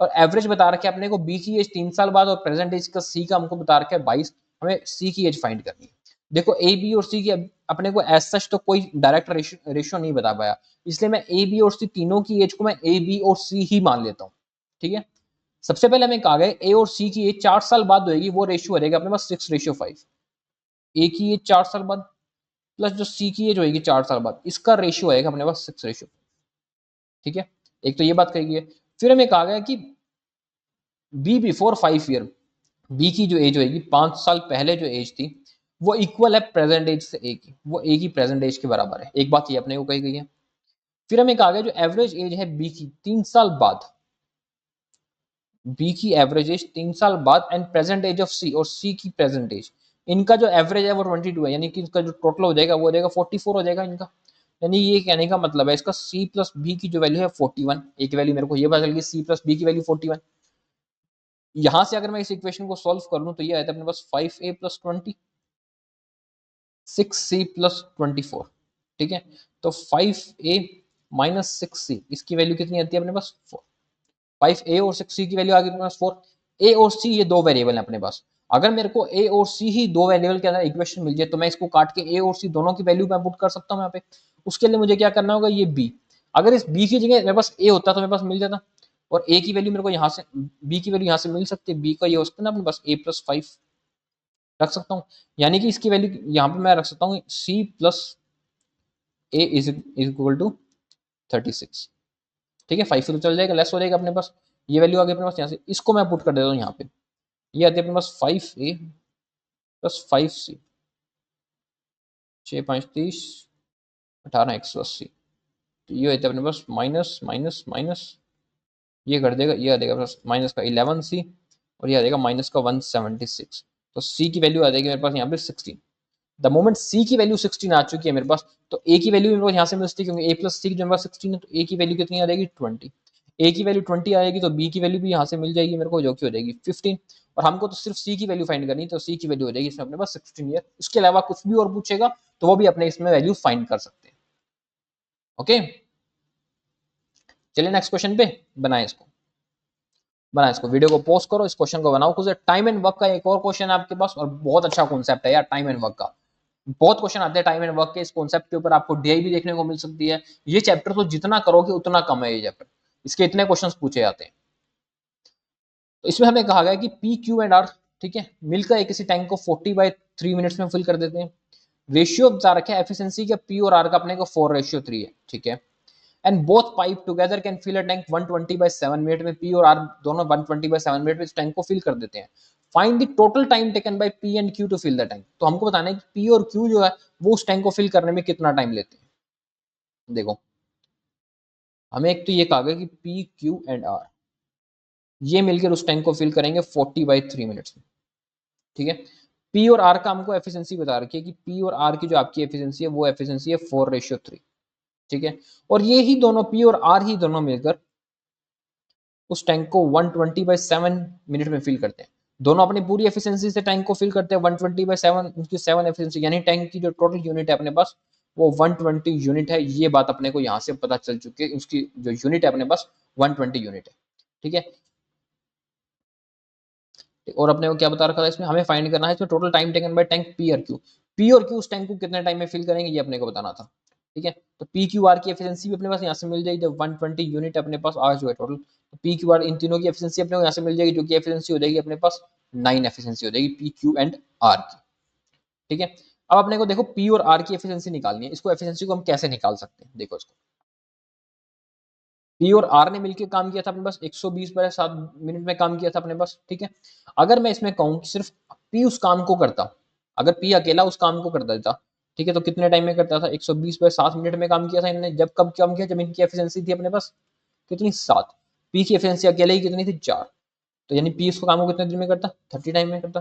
और एवरेज बता रखा है अपने को बी की एज 3 साल बाद और प्रेजेंट एज का सी का हमको बता रखा है 22। हमें सी की एज फाइंड करनी है। देखो ए बी और सी की अपने को एज सच तो कोई डायरेक्ट रेशियो नहीं बता पाया, इसलिए मैं ए बी और सी तीनों की एज को मैं ए बी और सी ही मान लेता हूँ। ठीक है, सबसे पहले हमें कहा गया ए और सी की एज 4 साल बाद होगी, वो रेशियो हो जाएगा अपने पास 6:5। ए की एज 4 साल बाद प्लस जो सी की एज होगी 4 साल बाद, इसका रेशियो आएगा अपने पास 6:5। ठीक है, एक तो ये बात कही गई है। फिर हमें कहा गया कि बी बिफोर 5 ईयर, बी की जो एज होगी 5 साल पहले जो एज थी वो इक्वल है प्रेजेंट एज से ए की, वो ए की प्रेजेंट एज के बराबर है। एक बात ये अपने को कही गई है। फिर हमें कहा गया जो एवरेज एज है बी की 3 साल बाद, बी की एवरेज एज 3 साल बाद एंड प्रेजेंट एज ऑफ सी और सी की प्रेजेंट एज, इनका जो एवरेज है वो 22 है, यानी कि इसका जो टोटल हो जाएगा वो हो जाएगा 44 हो जाएगा इनका। यानी ये कहने का मतलब है इसका सी प्लस बी की जो वैल्यू है 41, एक वैल्यू मेरे को ये पता चल गई सी प्लस बी की वैल्यू 41। यहां से अगर मैं इस इक्वेशन को सॉल्व कर लूं तो ये आता है अपने पास 5a प्लस 20, 6c प्लस 24। ठीक है, तो 5a माइनस 6c इसकी वैल्यू कितनी आती है अपने पास 4। 5a और 6c की वैल्यू आ गई अपने पास 4। a और c ये दो वेरिएबल है अपने पास। अगर मेरे को a और c ही दो वेरिएबल के अंदर इक्वेशन मिल जाए तो मैं इसको काट के a और c दोनों की वैल्यू मैं पुट कर सकता हूँ यहाँ पे। उसके लिए मुझे क्या करना होगा, ये b, अगर इस b की जगह मेरे पास a होता तो मेरे पास मिल जाता, और a की वैल्यू मेरे को यहाँ से, b की वैल्यू यहाँ से मिल सकती है, b का ये हो सकता है ना अपने पास a प्लस 5 रख सकता हूँ, यानी कि इसकी वैल्यू यहाँ पे मैं रख सकता हूँ c प्लस a इज इक्वल टू 36। ठीक है, 5 से तो चल जाएगा, लेस हो जाएगा अपने पास, ये वैल्यू आ गई अपने पास यहाँ से, इसको मैं पुट कर देता हूँ यहाँ पे। ये आती है अपने पास 5a प्लस 5c, 6 5 30, 18 180। तो ये होता है अपने पास माइनस माइनस माइनस, ये कर देगा, ये आ जाएगा माइनस का 11c, और ये आ जाएगा माइनस का 176। तो c की वैल्यू आ जाएगी मेरे पास यहाँ पे 16। द मोमेंट c की वैल्यू 16 आ चुकी है मेरे पास, तो a की वैल्यू मेरे पास यहाँ से मिलती है, क्योंकि a प्लस सी की जो मेरे पास 16 है, तो a की वैल्यू कितनी आ जाएगी 20। a की वैल्यू 20 आएगी तो b की वैल्यू भी यहाँ से मिल जाएगी मेरे को, जो कि हो जाएगी 15। और हमको तो सिर्फ c की वैल्यू फाइंड करनी है, तो c की वैल्यू हो जाएगी इसमें अपने पास 16 ईयर। इसके अलावा कुछ भी और पूछेगा तो वो भी अपने इसमें वैल्यू फाइंड कर सकते हैं। ओके, चलिए नेक्स्ट क्वेश्चन पे बनाए इसको, वीडियो को पोस्ट करो, इस क्वेश्चन को बनाओ। कुछ टाइम एंड वर्क का एक और क्वेश्चन है आपके पास, और बहुत अच्छा कॉन्सेप्ट है यार टाइम एंड वर्क का। बहुत क्वेश्चन आते हैं टाइम एंड वर्क के, इस कॉन्सेप्ट के ऊपर आपको डीआई भी देखने को मिल सकती है। ये चैप्टर तो जितना करोगे उतना कम है ये चैप्टर, इसके इतने क्वेश्चंस पूछे जाते हैं। तो इसमें हमें कहा गया कि पी क्यू एंड आर, ठीक है, मिलकर एक किसी टैंक को 40/3 मिनट्स में फिल कर देते हैं। रेशियो बता रखा है एफिशिएंसी का पी और आर का अपने को 4:3 है। ठीक है, and both pipe together can fill a tank 120/7 minute में। पी और आर दोनों 120/7 मिनट में इस टैंक को फिल कर देते हैं। Find the total time taken by P and Q to fill the tank. तो हमको बताना है कि पी और क्यू जो है वो उस टैंक को फिल करने में कितना टाइम लेते हैं। देखो, हमें एक तो ये कहा गया कि पी क्यू एंड आर ये मिलकर उस टैंक को फिल करेंगे 40/3 मिनट्स में। ठीक है, पी और आर का हमको एफिशिएंसी बता रखी है कि पी और आर की जो आपकी एफिशिएंसी है वो एफिशिएंसी है 4:3। ठीक है, और ये ही दोनों पी और आर ही दोनों मिलकर उस टैंक को 120/7 मिनट में फिल करते हैं। दोनों अपनी पूरी एफिशिएंसी से टैंक को फिल करते हैं 120/7, उनकी 7 एफिशिएंसी, यानी टैंक की जो टोटल यूनिट है अपने पास वो 120 यूनिट है। ये बात अपने को यहाँ से पता चल चुकी है, उसकी जो यूनिट है अपने पास 120 यूनिट है। ठीक है, और अपने को क्या बता रखा था इसमें, हमें फाइंड करना है इसमें total time taken bye tank P और क्यू। पी और क्यू उस टैंक को कितने टाइम में फिल करेंगे ये अपने को बताना था। ठीक है, तो पी क्यू आर की एफिशिएंसी भी अपने पास यहाँ से मिल जाएगी, जब 120 यूनिट अपने पास आ चुका है टोटल, तो पी क्यू आर इन तीनों की एफिशिएंसी अपने को यहाँ से मिल जाएगी, जो कि एफिशिएंसी हो जाएगी अपने पास 9 एफिशिएंसी हो जाएगी पी क्यू एंड आर की। ठीक है, अब अपने को देखो पी और आर की एफिशिएंसी निकालनी है। इसको एफिशिएंसी को हम कैसे निकाल सकते हैं, देखो इसको, पी और आर ने मिलकर काम किया था अपने पास 120/7 मिनट में काम किया था अपने पास। ठीक है, अगर मैं इसमें कहूँ कि सिर्फ पी उस काम को करता, अगर पी अकेला उस काम को कर देता, ठीक है, तो कितने टाइम में करता था, 120/7 मिनट में काम किया था इन्होंने। जब कब काम किया, जब इनकी एफिशिएंसी थी अपने पास कितनी, 7। पी की एफिशिएंसी अकेले ही कितनी थी, 4। तो यानी पी इसको काम को कितने दिन में करता, 30 टाइम में करता,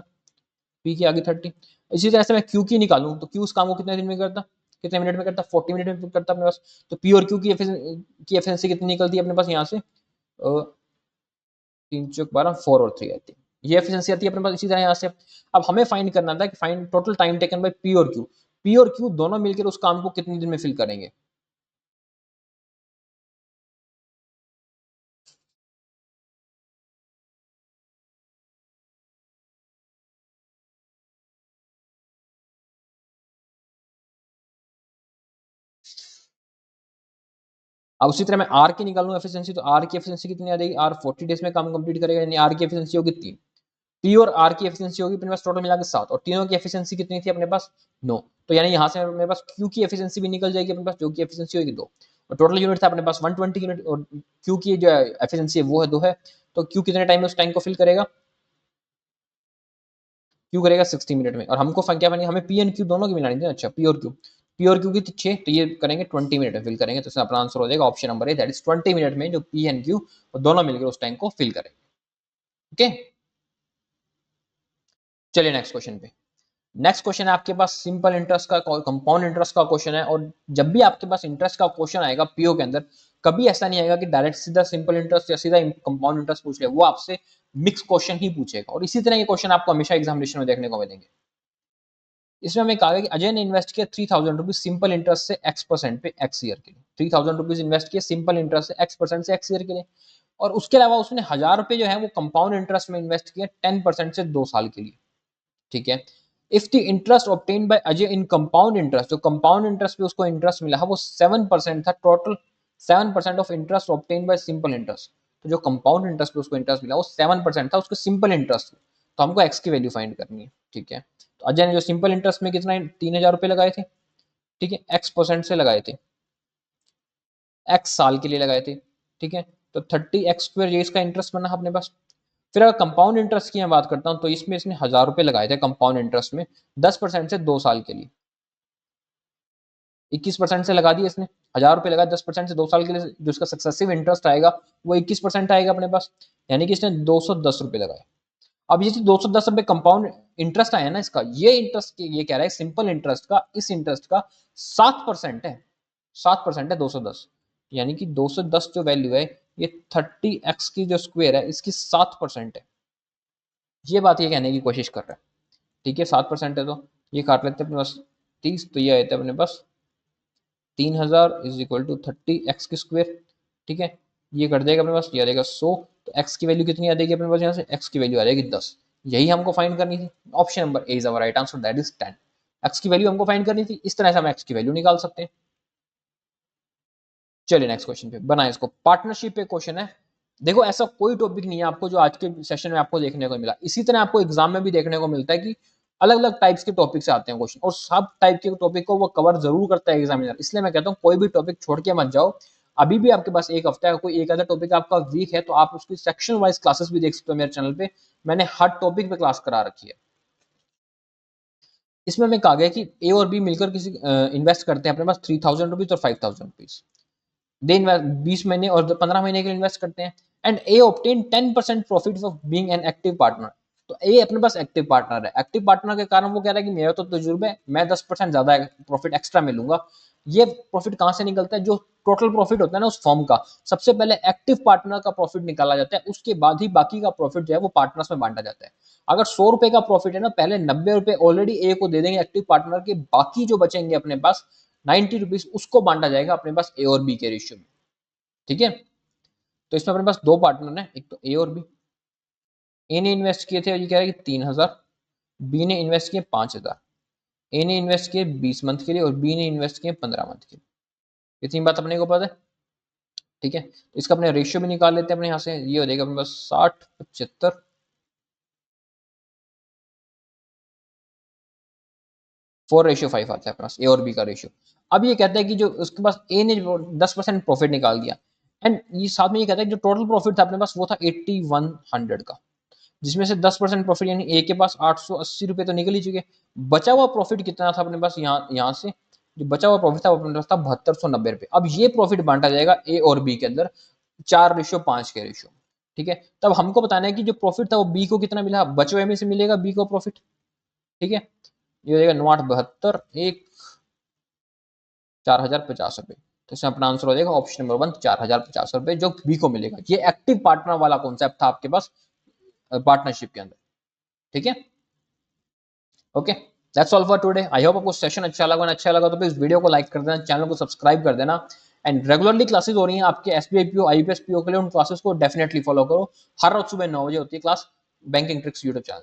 पी की आगे 30। इसी तरह से मैं क्यू की निकालूं तो क्यू उस काम को कितने दिन में करता, कितने मिनट में करता, 40 मिनट में करता अपने पास। तो पी और क्यू की एफिशिएंसी कितनी निकलती है अपने पास यहाँ से, 3 चौक 12, 4 और 3 आती है, ये एफिशिएंसी आती है अपने पास। इसी तरह यहाँ से अब हमें फाइंड करना था कि find total time taken by P और क्यू। पी और क्यू दोनों मिलकर उस काम को कितने दिन में फिल करेंगे। अब उसी तरह मैं आर की निकालूं एफिशिएंसी, तो आर की एफिशिएंसी कितनी आ जाएगी, आर 40 डेज में काम कंप्लीट करेगा, यानी आर की एफिशिएंसी होगी 3। पी और आर की एफिशिएंसी होगी अपने पास टोटल मिला के 7, और तीनों की एफिशिएंसी कितनी थी अपने पास, 9। तो यानी यहाँ से मेरे पास क्यू की एफिशिएंसी भी निकल जाएगी अपने पास, जो की एफिशिएंसी होगी 2। और टोटल यूनिट था अपने पास 120 यूनिट, और क्यू की जो एफिशिएंसी है वो है 2 है। तो क्यू कितने टाइम में उस टाइम को फिल करेगा, क्यू करेगा 60 मिनट में। और हमको क्या बनी, हमें पी एंड क्यू दोनों की मिलानी थी। अच्छा, पी और क्यू की 6, तो ये करेंगे 20 मिनट में फिल करेंगे। तो इसमें अपना आंसर हो जाएगा option number A, that is 20 minute में जो पी एंड क्यू दोनों मिलकर उस टाइम को फिल करेंगे। ओके, चलिए नेक्स्ट क्वेश्चन पे। नेक्स्ट क्वेश्चन है आपके पास सिंपल इंटरेस्ट का, कंपाउंड इंटरेस्ट का क्वेश्चन है। और जब भी आपके पास इंटरेस्ट का क्वेश्चन आएगा पीओ के अंदर, कभी ऐसा नहीं आएगा कि डायरेक्ट सीधा सिंपल इंटरेस्ट या सीधा कंपाउंड इंटरेस्ट पूछ ले, वो आपसे मिक्स क्वेश्चन ही पूछेगा। और इसी तरह के क्वेश्चन आपको हमेशा एग्जामिनेशन में देखने को मिलेंगे। इसमें हमें कहा गया कि अजय ने इन्वेस्ट किया 3000 रुपीज सिंपल इंटरेस्ट से x% पे x ईयर के लिए। 3000 रुपीज इन्वेस्ट किया सिंपल इंटरेस्ट से x% से x ईयर के लिए। और उसके अलावा उसने 1000 रुपए जो है वो कंपाउंड इंटरेस्ट में इन्वेस्ट किया 10% से 2 साल के लिए। ठीक है। If the interest obtain bye Ajay in compound interest, जो कंपाउंड इंटरेस्ट पे उसको इंटरेस्ट मिला वो 7% था, total 7% of interest obtain bye simple interest. तो जो कंपाउंड इंटरेस्ट पे उसको इंटरेस्ट मिला वो 7% था उसके सिंपल इंटरेस्ट। तो हमको एक्स की वैल्यू फाइंड करनी है। ठीक है। तो अजय ने जो सिंपल इंटरेस्ट में कितना 3000 रुपए लगाए थे, ठीक है, x% से लगाए थे, x साल के लिए लगाए थे। ठीक है। तो 30x² ये इसका इंटरेस्ट बना अपने पास। फिर अगर कंपाउंड इंटरेस्ट की मैं बात करता हूं तो इसमें इसने 1000 रुपए लगाए थे कंपाउंड इंटरेस्ट में 10% से 2 साल के लिए। 21% से लगा दिए इसने, 1000 रुपए लगाए 10% से 2 साल के लिए, जो इसका सक्सेसिव इंटरेस्ट आएगा वो 21% आएगा अपने पास, यानी कि इसने 210 रुपए लगाए। अब ये 210 रुपए कंपाउंड इंटरेस्ट आया ना इसका, ये इंटरेस्ट ये कह रहा है सिंपल इंटरेस्ट का, इस इंटरेस्ट का 7% है। 7% है 210, यानी कि 210 जो वैल्यू है ये 30x की जो स्क्वायर है इसकी 7% है। ये बात ये कहने की कोशिश कर रहा है। ठीक है। 7% है तो ये काट लेते हैं अपने पास 30, तो ये आए थे अपने पास 3000 इज इक्वल टू 30x की स्क्वायर। ठीक है। ये कट जाएगा अपने पास, ये आ जाएगा 100। तो x की वैल्यू कितनी आ जाएगी अपने पास, यहाँ से x की वैल्यू आ जाएगी 10। यही हमको फाइंड करनी थी। Option number A is our right answer, that is 10। x की वैल्यू हमको फाइंड करनी थी, इस तरह से हम x की वैल्यू निकाल सकते हैं। चलिए नेक्स्ट क्वेश्चन पे बनाए इसको। पार्टनरशिप पे क्वेश्चन है। देखो ऐसा कोई टॉपिक नहीं है आपको जो आज के सेशन में आपको देखने को मिला, इसी तरह आपको एग्जाम में भी देखने को मिलता है कि अलग अलग टाइप्स के टॉपिक से आते हैं क्वेश्चन, और सब टाइप के टॉपिक को वो कवर जरूर करता है एग्जामिनर। इसलिए मैं कहता हूँ कोई भी टॉपिक छोड़ के मत जाओ। अभी भी आपके पास एक हफ्ता है, कोई एक आधा टॉपिक आपका वीक है तो आप उसकी सेक्शन वाइज क्लासेस भी देख सकते हो मेरे चैनल पे। मैंने हर टॉपिक पे क्लास करा रखी है। इसमें हमें कहा गया कि ए और बी मिलकर किसी इन्वेस्ट करते हैं अपने पास 3000 रुपीज और 5000 रुपीज। दे 20 महीने और 15 महीने के लिए इन्वेस्ट करते हैं। And A obtain 10% profit of being an active partner. तो ए अपने पास एक्टिव पार्टनर है, एक्टिव पार्टनर के कारण वो कह रहा है कि मेरा तो तजुर्बा है, मैं 10% ज्यादा प्रॉफिट एक्स्ट्रा मिलूंगा। ये प्रॉफिट कहां से निकलता है, जो टोटल प्रॉफिट होता है ना उस फॉर्म का, सबसे पहले एक्टिव पार्टनर का प्रॉफिट निकाला जाता है, उसके बाद ही बाकी का प्रॉफिट जो है वो पार्टनर्स में बांटा जाता है। अगर 100 रुपए का प्रॉफिट है ना, पहले 90 रुपए ऑलरेडी ए को दे देंगे एक्टिव पार्टनर के, बाकी जो बचेंगे अपने पास 90 रुपीज उसको बांटा जाएगा अपने पास ए और बी के रेशियो में। ठीक है। तो इसमें अपने पास दो पार्टनर है, एक तो ए और बी। ए ने इन्वेस्ट किए थे, ये कह रहा है कि 3000, बी ने इन्वेस्ट किए 5000। ए ने इन्वेस्ट किए 20 मंथ के लिए और बी ने इन्वेस्ट किए 15 मंथ के लिए। इतनी बात अपने को पता है। ठीक है। तो इसका अपने रेशियो भी निकाल लेते हैं अपने यहाँ से, ये हो जाएगा अपने पास 60-75, 4:5 आता है अपने पास ए और बी का रेशियो। अब ये कहता है कि जो उसके पास ए ने 10% प्रॉफिट निकाल दिया, एंड ये साथ में ये कहता है कि जो टोटल प्रॉफिट था अपने पास वो था 8100 का, जिसमें से 10% प्रॉफिट यानी ए के पास 880 रुपए तो निकल ही चुके। बचा हुआ प्रॉफिट कितना था अपने पास, यहाँ से जो बचा हुआ प्रॉफिट था वो अपने पास था 7290 रुपए। अब ये प्रॉफिट बांटा जाएगा ए और बी के अंदर 4:5 के रेशियो। ठीक है। तब हमको बताना है कि जो प्रॉफिट था वो बी को कितना मिला, बचे हुए में से मिलेगा बी को प्रॉफिट। ठीक है। ये हो जाएगा 972 एक 4050 रुपए। तो इसमें अपना आंसर हो जाएगा ऑप्शन नंबर 1 4050 रुपए, जो बी को मिलेगा। ये एक्टिव पार्टनर वाला कॉन्सेप्ट था आपके पास पार्टनरशिप के अंदर। ठीक है। Okay, that's all for today. I hope आपको सेशन अच्छा लगा तो प्लीज वीडियो को लाइक कर देना, चैनल को सब्सक्राइब कर देना। एंड रेगुलरली क्लासेस हो रही हैं आपके एसबीआई पीओ आईपीएस पीओ के लिए, उन क्लासेस को डेफिनेटली फॉलो करो। हर रोज सुबह 9 बजे होती है class banking tricks YouTube channel.